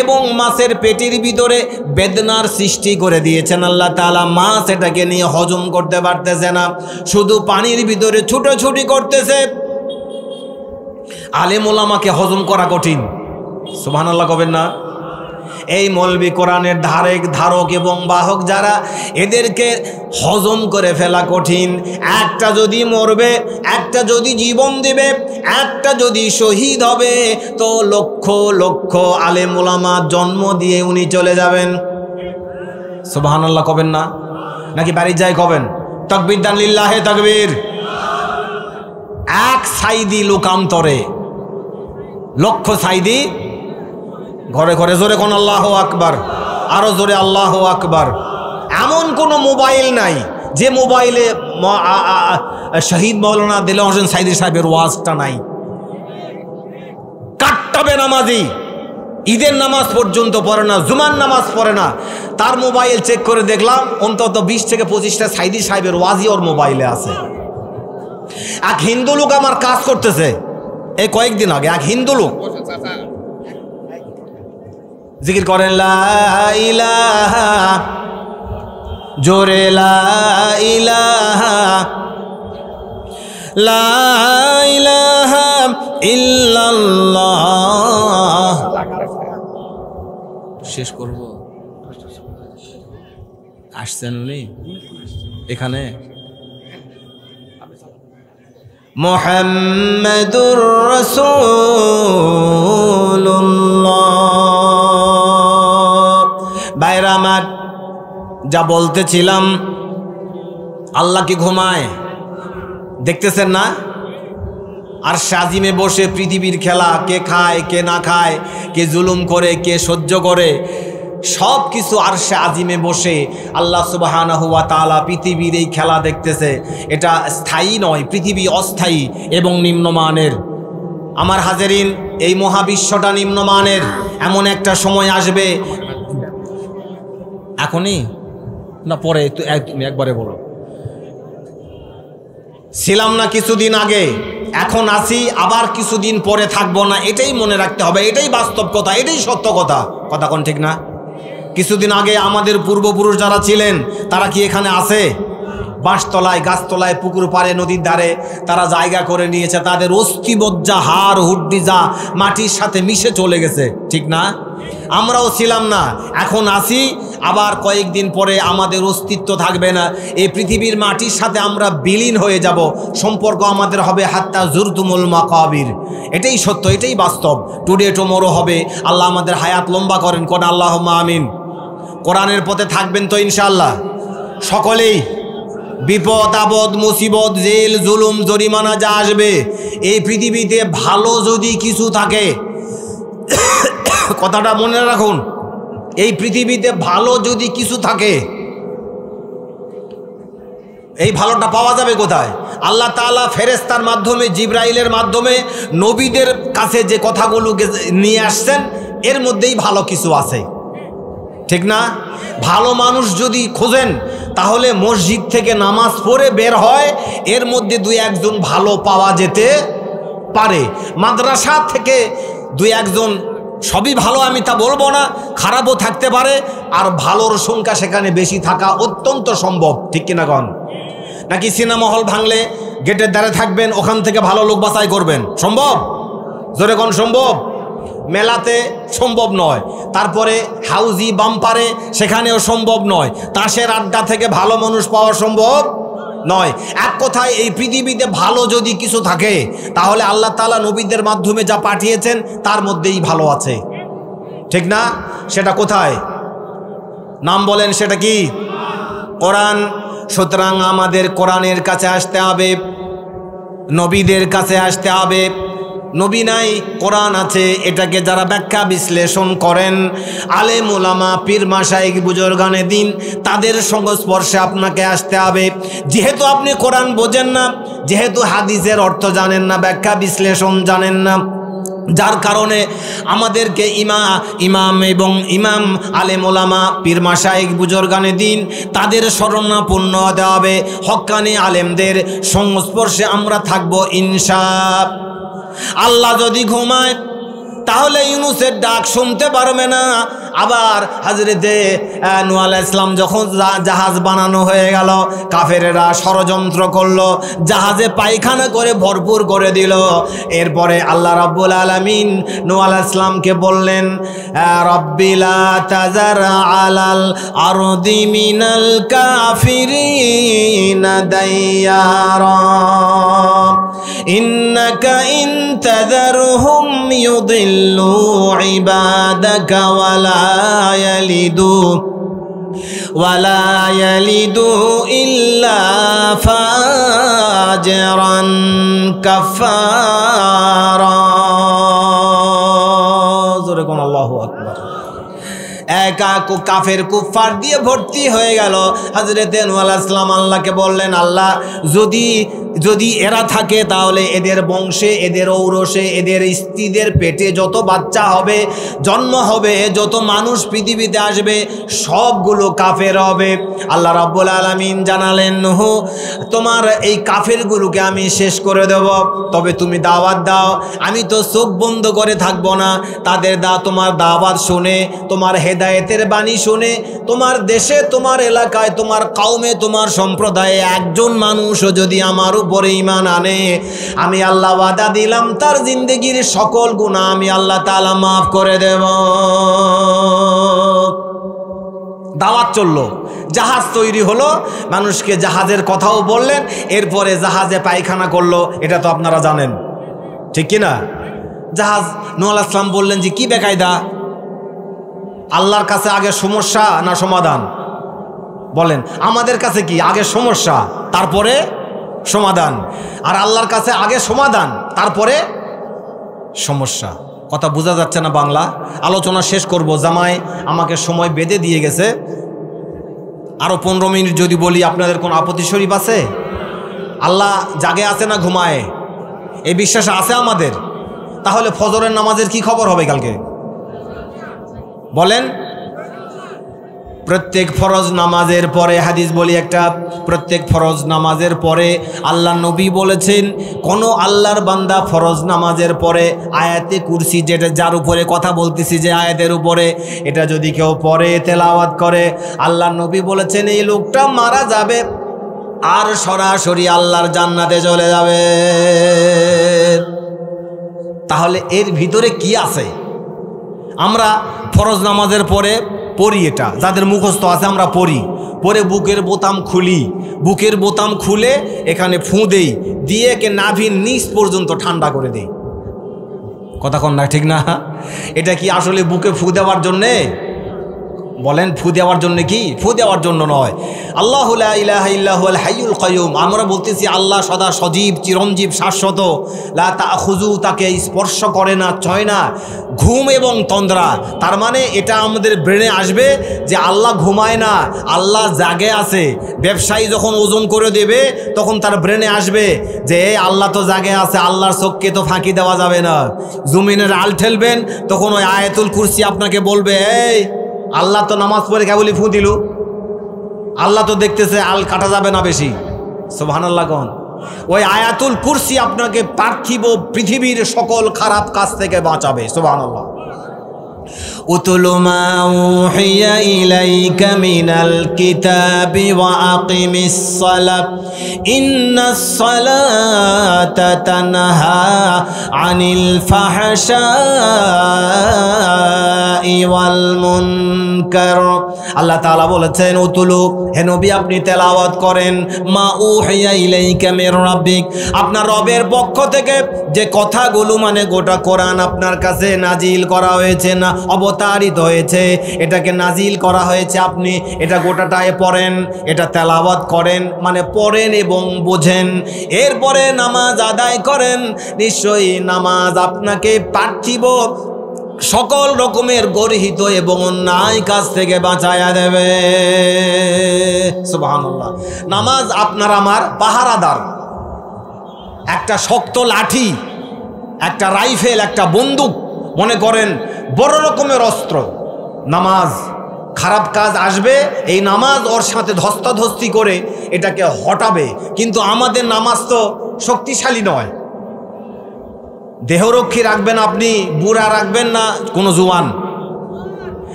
এবং মাছের পেটের ভিতরে বেদনার সৃষ্টি করে দিয়েছেন আল্লাহ তাআলা। মাছ এটাকে নিয়ে হজম করতে পারতেছে না, শুধু পানির ভিতরে ছুটোছুটি করতেছে। আলেম ওলামাকে হজম করা কঠিন। সুবহানাল্লাহ কবেন না? এই মৌলবি কোরআনের ধারক এবং বাহক যারা, এদেরকে হজম করে ফেলা কঠিন। একটা যদি মরবে, একটা যদি জীবন দেবে, একটা যদি শহীদ হবে, তো লক্ষ লক্ষ আলেম ওলামা জন্ম দিয়ে উনি চলে যাবেন। সুবহানাল্লাহ কবেন না? নাকি বাড়ি যায় কবেন? তাকবীর দান, লিল্লাহে তাকবীর। এক সাইদি লোকান্তরে লক্ষ সাইদি ঘরে ঘরে। জোরে কোন আল্লাহু আকবার, আরো জোরে আল্লাহু আকবার। এমন কোনো মোবাইল নাই যে মোবাইলে শহীদ মাওলানা দেলোয়ার হোসেন সাইদি সাহেবের ওয়াজটা নাই। কাট্টাবে নামাজি ঈদের নামাজ পর্যন্ত পড়ে না, জুমার নামাজ পড়ে না। তার মোবাইল চেক করে দেখলাম অন্তত 20 থেকে 25টা সাইদি সাহেবের ওয়াজি ওর মোবাইলে আছে। এক হিন্দু লোক আমার কাজ করতেছে এই কয়েকদিন আগে, এক হিন্দু লোক জিকির করেন লা ইলাহা, জোরে লা ইলাহা, লা ইলাহা ইল্লাল্লাহ। শেষ করব, আসছেন উনি এখানে। মুহাম্মাদুর রাসূলুল্লাহ। ভাইরা আমার, যা বলতেছিলাম, আল্লাহ কি ঘুমায়? দেখতেছেন না? আর সাজিমে বসে পৃথিবীর খেলা, কে খায় কে না খায়, কে জুলুম করে কে সহ্য করে, সব কিছু আরশে আজিমে বসে আল্লাহ সুবহানাহু ওয়া তাআলা পৃথিবীর এই খেলা দেখতেছে। এটা স্থায়ী নয়, পৃথিবী অস্থায়ী এবং নিম্নমানের। আমার হাজেরিন, এই মহাবিশ্বটা নিম্নমানের। এমন একটা সময় আসবে, এখনই না পরে? তুমি একবারে বলো। ছিলাম না কিছুদিন আগে, এখন আছি, আবার কিছুদিন পরে থাকবো না। এটাই মনে রাখতে হবে, এটাই বাস্তব কথা, এটাই সত্য কথা। কথা কোন ঠিক না? কিছুদিন আগে আমাদের পূর্বপুরুষ যারা ছিলেন তারা কি এখানে আছে? বাঁশতলায়, গাছতলায়, পুকুর পাড়ে, নদীর ধারে তারা জায়গা করে নিয়েছে। তাদের অস্থিমজ্জা, হাড় হুড্ডি যা মাটির সাথে মিশে চলে গেছে, ঠিক না? আমরাও ছিলাম না, এখন আছি, আবার কয়েকদিন পরে আমাদের অস্তিত্ব থাকবে না। এই পৃথিবীর মাটির সাথে আমরা বিলীন হয়ে যাব। সম্পর্ক আমাদের হবে হাত্তা জুরতুমুল মাকাবির। এটাই সত্য, এটাই বাস্তব। টুডে টুমোরো হবে। আল্লাহ আমাদের হায়াত লম্বা করেন, কোন আল্লাহুম্মা আমিন। কোরআনের পথে থাকবেন তো ইনশাআল্লাহ সকলেই? বিপদ আপদ, মুসিবত, জেল, জুলুম, জরিমানা যা আসবে, এই পৃথিবীতে ভালো যদি কিছু থাকে, কথাটা মনে রাখুন, এই পৃথিবীতে ভালো যদি কিছু থাকে, এই ভালোটা পাওয়া যাবে কোথায়? আল্লাহ তাআলা ফেরেশতার মাধ্যমে, জিবরাইলের মাধ্যমে নবীদের কাছে যে কথাগুলোকে নিয়ে আসছেন, এর মধ্যেই ভালো কিছু আছে, ঠিক না? ভালো মানুষ যদি খোঁজেন, তাহলে মসজিদ থেকে নামাজ পড়ে বের হয়, এর মধ্যে 2-1 জন ভালো পাওয়া যেতে পারে। মাদ্রাসা থেকে 2-1 জন, সবই ভালো আমি তা বলবো না, খারাপও থাকতে পারে, আর ভালোর সংখ্যা সেখানে বেশি থাকা অত্যন্ত সম্ভব, ঠিক কিনা কন? নাকি সিনেমা হল ভাঙলে গেটের দ্বারে থাকবেন, ওখান থেকে ভালো লোক বাছাই করবেন? সম্ভব? জোরে কোন সম্ভব? মেলাতে সম্ভব নয়। তারপরে হাউজি বাম্পারে, সেখানেও সম্ভব নয়। তাসের আড্ডা থেকে ভালো মানুষ পাওয়া সম্ভব নয়। এক কথায়, এই পৃথিবীতে ভালো যদি কিছু থাকে, তাহলে আল্লাহ তাআলা নবীদের মাধ্যমে যা পাঠিয়েছেন তার মধ্যেই ভালো আছে, ঠিক না? সেটা কোথায়? নাম বলেন, সেটা কি? কোরআন। সুতরাং আমাদের কোরআনের কাছে আসতে হবে, নবীদের কাছে আসতে হবে। নবী নাই, কোরআন আছে। এটাকে যারা ব্যাখ্যা বিশ্লেষণ করেন, আলেম ওলামা, পীর মাশায়েখ, বুজুর্গানে দ্বীন, তাদের সংস্পর্শে আপনাকে আসতে হবে। যেহেতু আপনি কোরআন বোঝেন না, যেহেতু হাদিসের অর্থ জানেন না, ব্যাখ্যা বিশ্লেষণ জানেন না, যার কারণে আমাদেরকে ইমাম এবং ইমাম, আলেম ওলামা, পীর মাশায়েখ, বুজুর্গানে দ্বীন, তাদের শরণাপন্ন হতে হবে। হক্কানি আলেমদের সংস্পর্শে আমরা থাকবো ইনশাআল্লাহ। আল্লাহ যদি ঘুমায়, তাহলে ইউনুসের ডাক শুনতে পারবে না। আবার হযরতে নূহ আলাইহিস সালাম যখন জাহাজ বানানো হয়ে গেল, কাফেরেরা ষড়যন্ত্র করলো, জাহাজে পায়খানা করে ভরপুর করে দিল। এরপরে আল্লাহ রাব্বুল আলামিন নূহ আলাইহিস সালামকে বললেন, রাব্বি লা তাযার আলাল আরদি মিনাল কাফিরিনা দাইয়ারা ইন্নাকা ইন তাযারহুম ইউদিল্লু ইবাদাকা ওয়ালা ইয়ালিদু ইল্লা ফাজিরান কাফারা। জোরে কোন আল্লাহু আকবার। একা কাফের কুফার দিয়ে ভর্তি হয়ে গেল। হযরতে নূহ আলাইহিস সালাম আল্লাহকে বললেন, আল্লাহ, যদি যদি এরা থাকে তাহলে এদের বংশে, এদের ঔরসে, এদের স্ত্রীদের পেটে যত বাচ্চা হবে, জন্ম হবে, যত মানুষ পৃথিবীতে আসবে, সবগুলো কাফের হবে। আল্লাহ রাব্বুল আলামিন জানালেন, নূহ তোমার এই কাফেরগুলোকে আমি শেষ করে দেব, তবে তুমি দাওয়াত দাও, আমি তো চোখ বন্ধ করে থাকবো না। তাদের তোমার দাওয়াত শুনে, তোমার হেদায়েতের বাণী শুনে, তোমার দেশে, তোমার এলাকায়, তোমার কওমে, তোমার সম্প্রদায়ে একজন মানুষও যদি আমার উপরে ঈমান আনে, আমি আল্লাহ ওয়াদা দিলাম তার জিন্দেগির সকল গুনাহ আমি আল্লাহ তাআলা মাফ করে দেব। দাওয়াত চললো, জাহাজ তৈরি হলো, মানুষকে জাহাজের কথাও বললেন, এরপরে জাহাজে পায়খানা করলো, এটা তো আপনারা জানেন, ঠিক কিনা? জাহাজ, নূহ আলাইহিস সালাম বললেন যে কি বেকায়দা, আল্লাহর কাছে আগে সমস্যা না সমাধান? বলেন, আমাদের কাছে কি আগে সমস্যা তারপরে সমাধান, আর আল্লাহর কাছে আগে সমাধান তারপরে সমস্যা। কথা বোঝা যাচ্ছে না বাংলা? আলোচনা শেষ করব, জামাই আমাকে সময় বেঁধে দিয়ে গেছে, আরও 15 মিনিট যদি বলি আপনাদের কোন আপত্তি শরীফ আছে? আল্লাহ জাগে আছে না ঘুমায়, এই বিশ্বাস আছে আমাদের? তাহলে ফজরের নামাজের কি খবর হবে কালকে বলেন? প্রত্যেক ফরজ নামাজের পরে, হাদিস বলি একটা, প্রত্যেক ফরজ নামাজের পরে আল্লাহ নবী বলেছেন, কোনো আল্লাহর বান্দা ফরজ নামাজের পরে আয়াতে কুরসি, যেটা যার উপরে কথা বলতেছি, যে আয়াতের উপরে, এটা যদি কেউ পড়ে, তেলাওয়াত করে, আল্লাহ নবী বলেছেন এই লোকটা মারা যাবে আর সরাসরি আল্লাহর জান্নাতে চলে যাবে। তাহলে এর ভিতরে কি আছে? আমরা ফরজ নামাজের পরে পড়ি, এটা যাদের মুখস্থ আছে আমরা পড়ি, পরে বুকের বোতাম খুলি, বুকের বোতাম খুলে এখানে ফু দেই, দিয়ে একে নাভির নিচ পর্যন্ত ঠান্ডা করে দেই। কথা কন না, ঠিক না? এটা কি আসলে বুকে ফু দেওয়ার জন্যে? বলেন, ফু দেওয়ার জন্য কি? ফু দেওয়ার জন্য নয়। আল্লাহু লা ইলাহা ইল্লাহুল হাইয়ুল কাইয়ুম, আমরা বলতেছি আল্লাহ সদা সজীব, চিরঞ্জীব, শাশ্বত। লা তাখুযু, তাকে স্পর্শ করে না, ছয় না ঘুম এবং তন্দ্রা। তার মানে এটা আমাদের ব্রেনে আসবে যে আল্লাহ ঘুমায় না, আল্লাহ জাগে আছে। ব্যবসায়ী যখন ওজন করে দেবে তখন তার ব্রেনে আসবে যে আল্লাহ তো জাগে আছে, আল্লাহর চোখকে তো ফাঁকি দেওয়া যাবে না। জমিনের আল ঠেলবেন, তখন ওই আয়াতুল কুরসি আপনাকে বলবে, এই আল্লাহ তো নামাজ পড়ে কেবলই ফু দিল, আল্লাহ তো দেখতেছে, আল কাটা যাবে না বেশি। সুবহানাল্লাহ কোন? ওই আয়াতুল কুরসি আপনাকে পার্থিব পৃথিবীর সকল খারাপ কাজ থেকে বাঁচাবে। সুবহানাল্লাহ। উতলু মা উহিয়া ইলাইকা মিনাল কিতাবি ওয়া আকিমিস সালাত ইন্নাস সালাতা তানহা আনিল ফাহশাই ওয়াল মুনকার। আল্লাহ তাআলা বলেছেন, উতলু, হে নবী আপনি তেলাওয়াত করেন, মা উহিয়া ইলাইকা মির রাব্বিক, আপনার রবের পক্ষ থেকে যে কথাগুলো, মানে গোটা কোরআন আপনার কাছে নাজিল করা হয়েছে, না অবতারিত হয়েছে, এটাকে নাজিল করা হয়েছে, আপনি এটা গোটাটায় পড়েন, এটা তেলাওয়াত করেন, মানে পড়েন এবং বোঝেন, এরপরে নামাজ আদায় করেন। নিশ্চয়ই নামাজ আপনাকে পার্থিব সকল রকমের গর্হিত এবং অন্যায় কাজ থেকে বাঁচায়া দেবে। সুবহানাল্লাহ। নামাজ আপনার আমার পাহারাদার, একটা শক্ত লাঠি, একটা রাইফেল, একটা বন্দুক, মনে করেন বড় রকমের অস্ত্র। নামাজ, খারাপ কাজ আসবে, এই নামাজ ওর সাথে ধস্তাধস্তি করে এটাকে হটাবে। কিন্তু আমাদের নামাজ তো শক্তিশালী নয়। দেহরক্ষী রাখবেন আপনি, বুড়া রাখবেন না কোনো জোয়ান।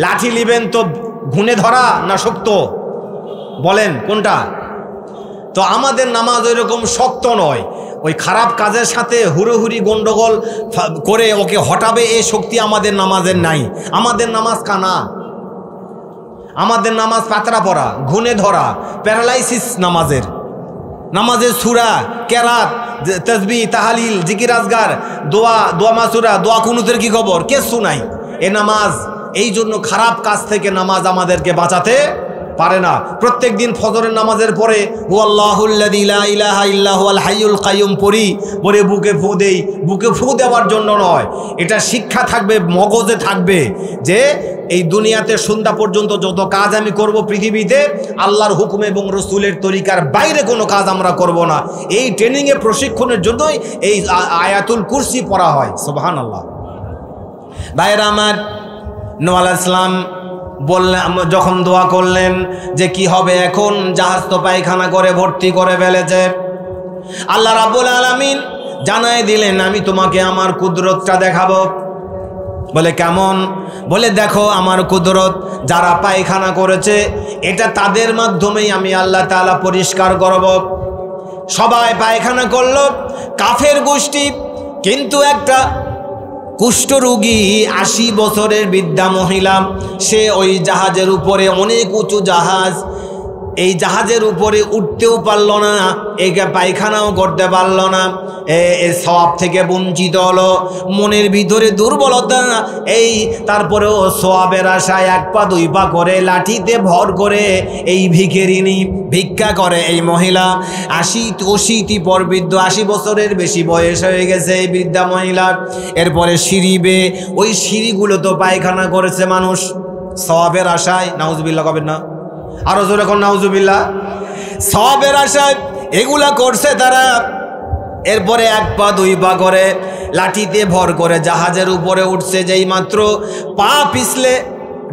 লাঠি নিবেন তো ঘুনে ধরা না শক্ত, বলেন কোনটা? তো আমাদের নামাজ ওই রকম শক্ত নয়। ওই খারাপ কাজের সাথে হুড়োহুড়ি গন্ডগোল করে ওকে হটাবে এই শক্তি আমাদের নামাজের নাই। আমাদের নামাজ কানা, আমাদের নামাজ পাতরা পড়া, ঘুনে ধরা, প্যারালাইসিস নামাজের। নামাজের সূরা, কেরাত, তাসবিহ, তাহলিল, জিকির আজগার, দোয়া মাসুরা, দোয়া কুনুতের কি খবর? কিছু নাই এ নামাজ। এই জন্য খারাপ কাজ থেকে নামাজ আমাদেরকে বাঁচাতে পারে না। প্রত্যেক দিন ফজরের নামাজের পরে হুয়াল্লাহুল্লাযী লা ইলাহা ইল্লা হুয়াল হাইয়ুল কাইয়ুম পরে বুকে ফু দেই। বুকে ফু দেওয়ার জন্য নয়, এটা শিক্ষা থাকবে, মগজে থাকবে যে এই দুনিয়াতে সন্ধ্যা পর্যন্ত যত কাজ আমি করব পৃথিবীতে, আল্লাহর হুকুম এবং রসুলের তরিকার বাইরে কোনো কাজ আমরা করব না। এই ট্রেনিংয়ে প্রশিক্ষণের জন্যই এই আয়াতুল কুরসি পড়া হয়। সুবহানাল্লাহ। ভাইরা আমার, নূহ আলাইহিস সালাম বললেন, যখন দোয়া করলেন যে কি হবে এখন, জাহাজ তো পায়খানা করে ভর্তি করে ফেলেছে। আল্লাহ রাব্বুল আলামিন জানাই দিলেন, আমি তোমাকে আমার কুদরতটা দেখাবো। বলে কেমন? বলে দেখো আমার কুদরত, যারা পায়খানা করেছে এটা তাদের মাধ্যমেই আমি আল্লাহ তাআলা পরিষ্কার করব। সবাই পায়খানা করলো, কাফের গোষ্ঠী, কিন্তু একটা কুষ্ঠরোগী 80 বছরের বৃদ্ধা মহিলা, সে ওই জাহাজের উপরে, অনেক উঁচু জাহাজ, এই জাহাজের উপরে উঠতেও পারল না, একে পায়খানাও করতে পারল না, সওয়াব থেকে বঞ্চিত হলো। মনের ভিতরে দুর্বলতা, এই তারপরেও সওয়াবের আশায় 1 পা 2 পা করে লাঠিতে ভর করে এই ভিখারিনী ভিক্ষা করে। এই মহিলা 80 পর বৃদ্ধ, 80 বছরের বেশি বয়স হয়ে গেছে এই বৃদ্ধা মহিলা। এরপরে সিঁড়ি বেয়ে, ওই সিঁড়িগুলো তো পায়খানা করেছে মানুষ সওয়াবের আশায়। নাউজুবিল্লাহ কবেন না? আরো জোরে কোন নাউজুবিল্লাহ। সওয়াবের আশায় এগুলা করছে তারা। এরপরে 1 পা 2 পা করে লাঠিতে ভর করে জাহাজের উপরে উঠছে, যেই মাত্র পা পিছলে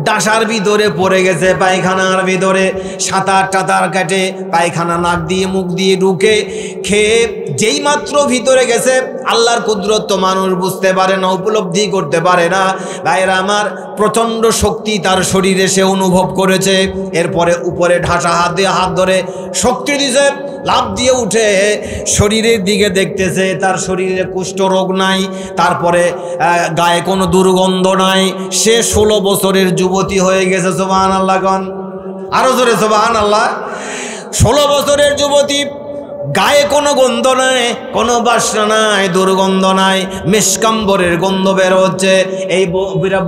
ডাসার ভিতরে পড়ে গেছে, পায়খানার ভিতরে। সাঁতার টাতার কাটে পায়খানা নাক দিয়ে মুখ দিয়ে ঢুকে খেয়ে যেই মাত্র ভিতরে গেছে, আল্লাহর কুদরত তো মানুষ বুঝতে পারে না, উপলব্ধি করতে পারে না। ভাইরা আমার, প্রচণ্ড শক্তি তার শরীরে সে অনুভব করেছে। এরপরে উপরে ঢাসা হাত দিয়ে হাত ধরে শক্তি দিছে, লাফ দিয়ে উঠে শরীরের দিকে দেখতেছে, তার শরীরে কুষ্ঠরোগ নাই, তারপরে গায়ে কোনো দুর্গন্ধ নাই। সে 16 বছরের যুবতী হয়ে গেছে। সুবহানাল্লাহ গণ, আরো জোরে সুবহানাল্লাহ। 16 বছরের যুবতী, গায়ে কোনো গন্ধ নাই, কোনো বাসনা নাই, দুর্গন্ধ নাই, মেশকাম্বরের গন্ধ বের হচ্ছে। এই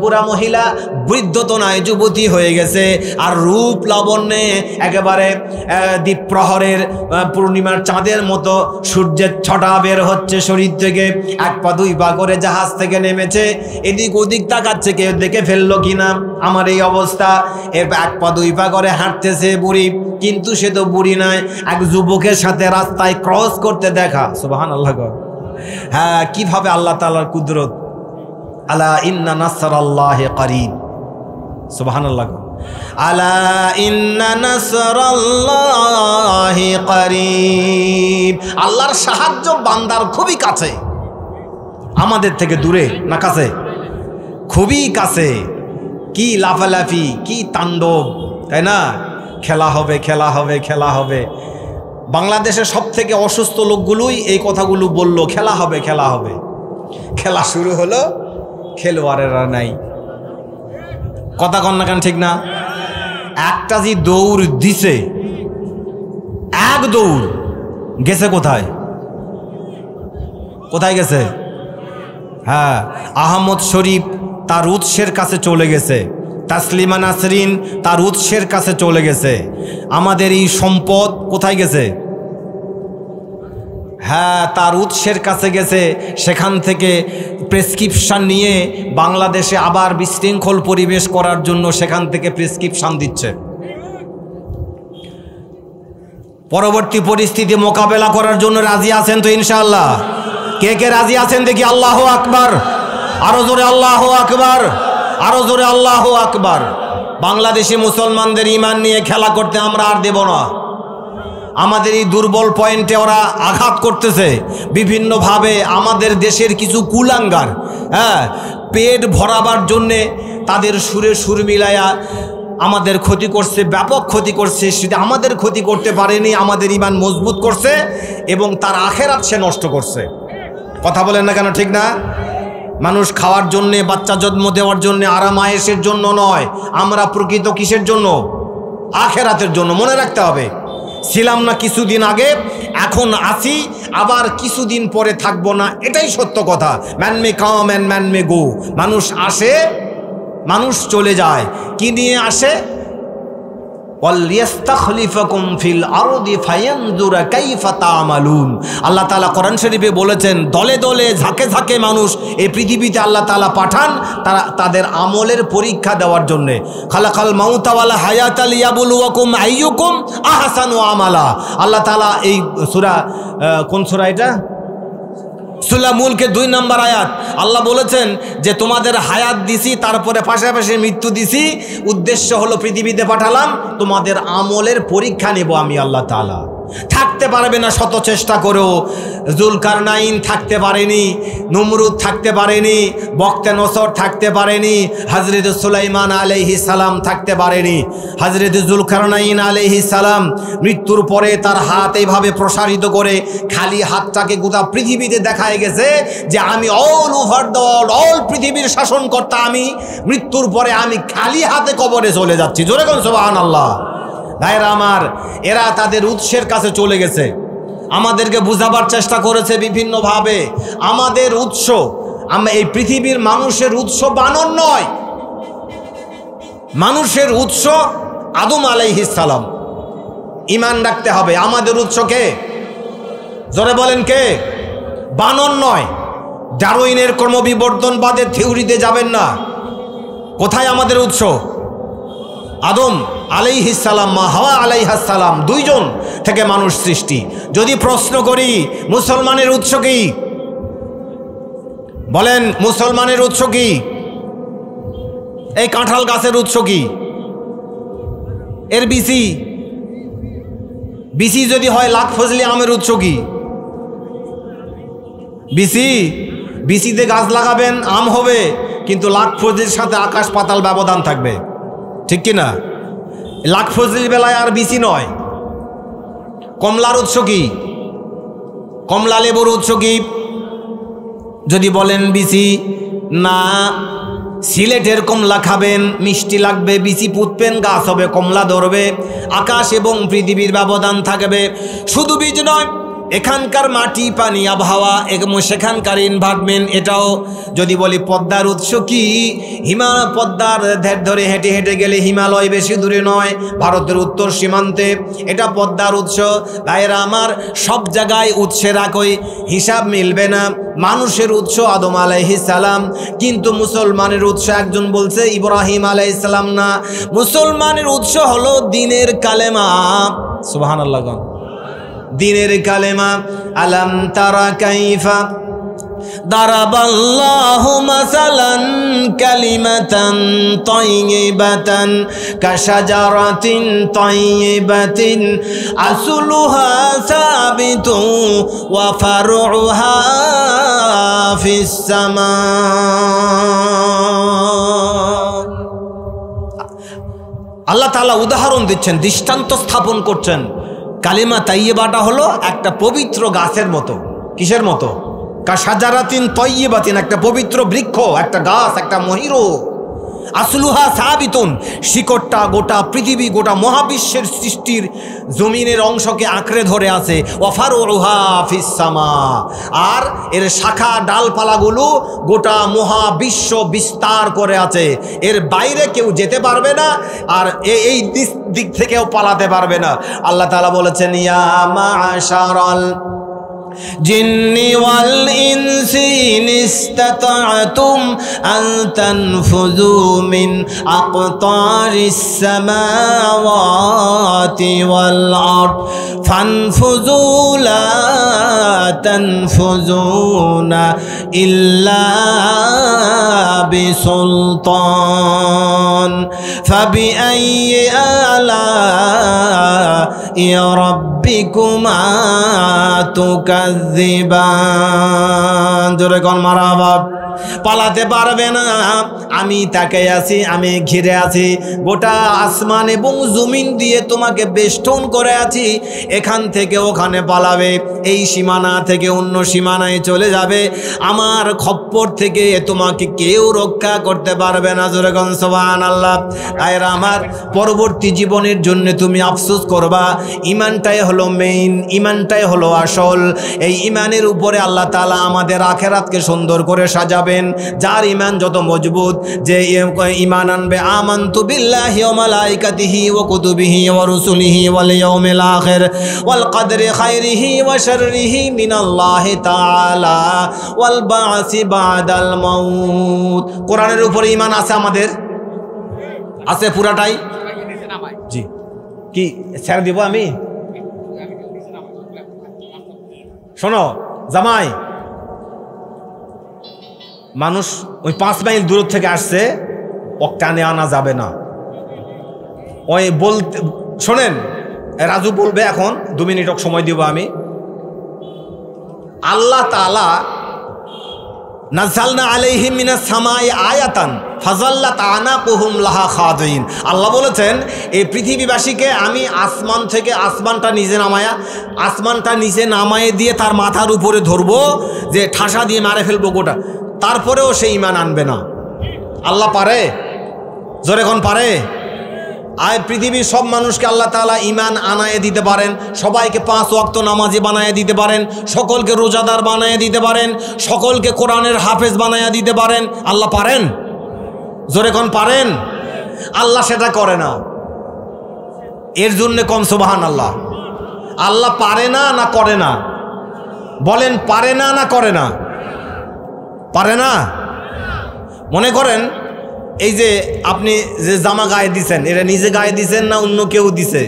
বুড়া মহিলা বৃদ্ধ তো নাই, যুবতী হয়ে গেছে। আর রূপ লাবণ্যে একেবারে দ্বীপ্রহরের পূর্ণিমার চাঁদের মতো সূর্যের ছটা বের হচ্ছে শরীর থেকে। 1 পা 2 পা করে জাহাজ থেকে নেমেছে, এদিক ওদিক তাকাচ্ছে কেউ দেখে ফেললো কিনা আমার এই অবস্থা। এর 1 পা 2 পা করে হাঁটতেছে বুড়ি, কিন্তু সে তো বুড়ি নয়, এক যুবকের সাথে রাস্তায় ক্রস করতে দেখা। সুবহানাল্লাহ। হ্যাঁ, কিভাবে আল্লাহ তাআলার কুদরত। আলা ইন্না নাসরাল্লাহি করিব। সুবহানাল্লাহ। আলা ইন্না নাসরাল্লাহি করিব। আল্লাহর সাহায্য বান্দার খুবই কাছে, আমাদের থেকে দূরে না কাছে? খুবই কাছে। কি লাফালাফি, কি তাণ্ডব, তাই না? খেলা হবে, খেলা হবে, খেলা হবে। বাংলাদেশের সব থেকে অসুস্থ লোকগুলোই এই কথাগুলো বলল, খেলা হবে, খেলা হবে। খেলা শুরু হলো, খেলোয়াড়েরা নাই। কথা কন না কেন, ঠিক না? একটা যে দৌড় দিছে, 1 দৌড় গেছে কোথায়? কোথায় গেছে? হ্যাঁ, আহমদ শরীফ তার উৎসের কাছে চলে গেছে, তাসলিমা নাসরিন তার উৎসের কাছে চলে গেছে। আমাদের এই সম্পদ কোথায় গেছে? হ্যাঁ, তার উৎসের কাছে গেছে। সেখান থেকে প্রেসক্রিপশান নিয়ে বাংলাদেশে আবার বিশৃঙ্খল পরিবেশ করার জন্য সেখান থেকে প্রেসক্রিপশান দিচ্ছে। পরবর্তী পরিস্থিতি মোকাবেলা করার জন্য রাজি আছেন তো ইনশাআল্লাহ? কে কে রাজি আছেন দেখি? আল্লাহু আকবার। আরো জোরে আল্লাহু আকবার, আরো জোরে আল্লাহু আকবার। বাংলাদেশি মুসলমানদের ঈমান নিয়ে খেলা করতে আমরা আর দেব না। আমাদের এই দুর্বল পয়েন্টে ওরা আঘাত করতেছে বিভিন্নভাবে। আমাদের দেশের কিছু কুলাঙ্গার, হ্যাঁ, পেট ভরাবার জন্যে তাদের সুরে সুর মিলায়া আমাদের ক্ষতি করছে, ব্যাপক ক্ষতি করছে। সেটা আমাদের ক্ষতি করতে পারেনি, আমাদের ঈমান মজবুত করছে এবং তার আখিরাত সে নষ্ট করছে। কথা বলেন না কেন, ঠিক না? মানুষ খাওয়ার জন্যে, বাচ্চা জন্ম দেওয়ার জন্যে, আরাম আয়েশের জন্য নয়। আমরা প্রকৃত কিসের জন্য? আখিরাতের জন্য। মনে রাখতে হবে, ছিলাম না কিছুদিন আগে, এখন আছি, আবার কিছুদিন পরে থাকবো না, এটাই সত্য কথা। Man may come and man may go. মানুষ আসে, মানুষ চলে যায়। কি নিয়ে আসে? ওয়ালিয়াস্তাখলিফাকুম ফিল আরদি ফায়ানজুরা কাইফা তা'মালুন। আল্লাহ তাআলা কোরআন শরীফে বলেছেন, দলে দলে ঝাঁকে ঝাঁকে মানুষ এই পৃথিবীতে আল্লাহ তাআলা পাঠান তাদের আমলের পরীক্ষা দেওয়ার জন্য। খালাকাল মাউতা ওয়াল হায়াতা লিয়াবলুয়াকুম আইয়ুকুম আহসানু আমালা। আল্লাহ তাআলা এই সূরা, কোন সূরা এটা? সূরা মুলকের 2 নম্বর আয়াত। আল্লাহ বলেছেন যে তোমাদের হায়াত দিছি, তারপরে পাশাপাশি মৃত্যু দিছি, উদ্দেশ্য হলো পৃথিবীতে পাঠালাম তোমাদের আমলের পরীক্ষা নেব আমি আল্লাহ তাআলা। থাকতে পারবে না শত চেষ্টা করেও, জুলকারনাইন থাকতে পারেনি, নমরুদ থাকতে পারেনি, বখতে নসর থাকতে পারেনি, হযরত সুলাইমান আলাইহিস সালাম থাকতে পারেনি। হযরত জুলকারনাইন আলাইহিস সালাম মৃত্যুর পরে তার হাত এইভাবে প্রসারিত করে খালি হাতটাকে গোটা পৃথিবীতে দেখায় গেছে যে আমি all over the world, all পৃথিবীর শাসনকর্তা আমি, মৃত্যুর পরে আমি খালি হাতে কবরে চলে যাচ্ছি। জোরে কোন সুবহানাল্লাহ। ভাইরা আমার, এরা তাদের উৎসের কাছে চলে গেছে, আমাদেরকে বুঝাবার চেষ্টা করেছে বিভিন্নভাবে। আমাদের উৎস, আমরা এই পৃথিবীর মানুষের উৎস বানর নয়, মানুষের উৎস আদম আলাইহিস সালাম। ঈমান রাখতে হবে। আমাদের উৎস কে? জোরে বলেন কে? বানর নয়। ডারউইনের ক্রমবিবর্তনবাদের থিওরিতে যাবেন না। কোথায় আমাদের উৎস? আদম আলাইহিস সালাম, মা হাওয়া আলাইহাস সালাম, 2 জন থেকে মানুষ সৃষ্টি। যদি প্রশ্ন করি মুসলমানের উৎস কি? বলেন, মুসলমানের উৎস কি? এই কাঁঠাল গাছের উৎস কি? এর বিচি, বিচি যদি হয় লাখ ফজলি আমের উৎস কি? বিচি, বিচিতে গাছ লাগাবেন, আম হবে, কিন্তু লাখ ফজলির সাথে আকাশ পাতাল ব্যবধান থাকবে, ঠিক কি না? লাখ ফজলির বেলায় আর বিচি নয়। কমলার উৎস কি? কমলা লেবুর উৎস কি? যদি বলেন বিচি, না, সিলেটের কমলা খাবেন, মিষ্টি লাগবে, বিচি পুঁতবেন, গাছ হবে, কমলা ধরবে, আকাশ এবং পৃথিবীর ব্যবধান থাকবে। শুধু বীজ নয়, এখানকার মাটি, পানি, আবহাওয়া এবং সেখানকার এনভায়রনমেন্ট, এটাও। যদি বলি পদ্মার উৎস কি? পদ্মার ধার ধরে হেঁটে হেঁটে গেলে হিমালয় বেশি দূরে নয়, ভারতের উত্তর সীমান্তে, এটা পদ্মার উৎস। ভাইয়েরা আমার, সব জায়গায় উৎসের একই হিসাব মিলবে না। মানুষের উৎস আদম আলাইহিস সালাম, কিন্তু মুসলমানের উৎস একজন বলছে ইব্রাহিম আলাইহিস সালাম না, মুসলমানের উৎস হলো দ্বীনের কালেমা। সুবহানাল্লাহ। দ্বীনের কালেমা। আলাম তারা কাইফা দারাবাল্লাহু মাসালান কালিমাতান তাইয়িবাতান কাশাজারাতিন তাইয়িবাতিন আসলুহা সাবিতুন ওয়া ফারউহা ফিস সামা। আল্লাহ তাআলা উদাহরণ দিচ্ছেন, দৃষ্টান্ত স্থাপন করছেন। কালিমা তাইয়্যিবাটা হলো একটা পবিত্র গাছের মতো। কিসের মতো? কাশাজারাতিন তাইয়্যিবাতিন, একটা পবিত্র বৃক্ষ, একটা গাছ, একটা মহিরো। আসলুহা সাবিতুন, শিকড়টা গোটা পৃথিবী, গোটা মহাবিশ্বের সৃষ্টির জমিনের অংশকে আঁকড়ে ধরে আছে। ওয়াফারুহা ফিস সামা, আর এর শাখা ডালপালাগুলো গোটা মহাবিশ্ব বিস্তার করে আছে। এর বাইরে কেউ যেতে পারবে না, আর এই দিক থেকেও পালাতে পারবে না। আল্লাহ তাআলা বলেছেন, ইয়া মা'শারাল জিন্নি ওয়াল ইনসি ইসতাতা'তুম আন তানফুযু মিন আকতারিস সামাওয়াতি ওয়াল আরদ ফানফুযু লা তানফুযুনা ইল্লা বিসুলতান ফাবিআইয়ি আলা'i রাব্বিকুমা তুকাযযিবান। জোরে কোন মারহাবা। পালাতে পারবে না, আমি তাকে আছি, আমি ঘিরে আছি, গোটা আসমান এবং জমিন দিয়ে তোমাকে বেষ্টন করে আছি। এখান থেকে ওখানে পালাবে, এই সীমানা থেকে অন্য সীমানায় চলে যাবে, আমার খপ্পর থেকে তোমাকে কেউ রক্ষা করতে পারবে না। জোরে কোন সুবহানাল্লাহ। আয়ের আমার, পরবর্তী জীবনের জন্য তুমি আফসোস করবা। ঈমানটাই হলো মেইন, ঈমানটাই হলো আসল। এই ঈমানের উপরে আল্লাহ তাআলা আমাদের আখিরাতকে সুন্দর করে সাজাবে। পাবেন যার ঈমান যত মজবুত, যে ঈমান আনবে আমানতু বিল্লাহি ওয়া মালাইকাতিহি ওয়া কুতুবিহি ওয়া রুসুলিহি ওয়াল ইয়াউমিল আখির ওয়াল কদরি খাইরিহি ওয়া শাররিহি মিনাল্লাহি তাআলা ওয়াল বা'সি বা'দাল মাউত। কোরআনের উপরে ঈমান আছে আমাদের? আছে পুরাটাই? জি। কি ছেড়ে দিব আমি? শোনো জামাই, মানুষ ওই 5 মাইল দূর থেকে আসছে, টানে আনা যাবে না। ওই বলতে শোনেন, রাজু বলবে এখন 2 মিনিট সময় দিব আমি। আল্লাহ তাআলা নাযালনা আলাইহিম মিনাস সামাই আয়াতান ফাযাল্লাত আনাকুহুম লাহা খাদিন। আল্লাহ বলেছেন এই পৃথিবীবাসীকে আমি আসমান থেকে আসমানটা নিচে নামায়ে দিয়ে তার মাথার উপরে ধরবো, যে ঠাসা দিয়ে মারে ফেলবো গোটা, তারপরেও সে ঈমান আনবে না। আল্লাহ পারে? জোরে এখন পারে? আর পৃথিবীর সব মানুষকে আল্লাহ তাআলা ঈমান আনায়ে দিতে পারেন, সবাইকে 5 ওয়াক্ত নামাজি বানায়ে দিতে পারেন, সকলকে রোজাদার বানায়ে দিতে পারেন, সকলকে কোরআনের হাফেজ বানায়ে দিতে পারেন। আল্লাহ পারেন? জোরে কোন পারেন? আল্লাহ সেটা করে না। এর জন্য কোন সুবহানাল্লাহ। আল্লাহ পারে না না করে না? বলেন পারে না না করে না? পারে না। মনে করেন এই যে আপনি যে জামা গায়ে দিছেন, এটা নিজে গায়ে দিছেন না অন্য কেউ দিছে?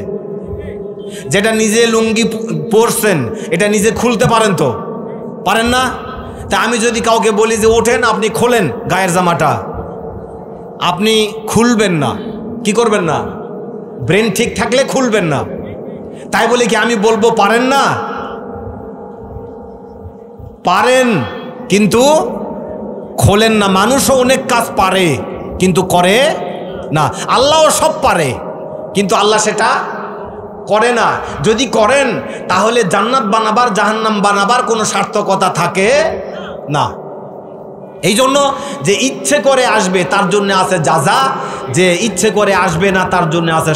যেটা নিজে লুঙ্গি পরছেন এটা নিজে খুলতে পারেন তো? পারেন না। তা আমি যদি কাউকে বলি যে ওঠেন আপনি খোলেন গায়ের জামাটা, আপনি খুলবেন না। কি করবেন না? ব্রেন ঠিক থাকলে খুলবেন না। তাই বলে কি আমি বলবো পারেন না? পারেন, কিন্তু খোলেন না। মানুষও অনেক কাজ পারে কিন্তু করে না। আল্লাহও সব পারে কিন্তু আল্লাহ সেটা করে না। যদি করেন তাহলে জান্নাত বানাবার জাহান্নাম বানাবার কোনো সার্থকতা থাকে না। এই জন্য যে ইচ্ছে করে আসবে তার জন্য আছে জাযা, যে ইচ্ছে করে আসবে না তার জন্য আছে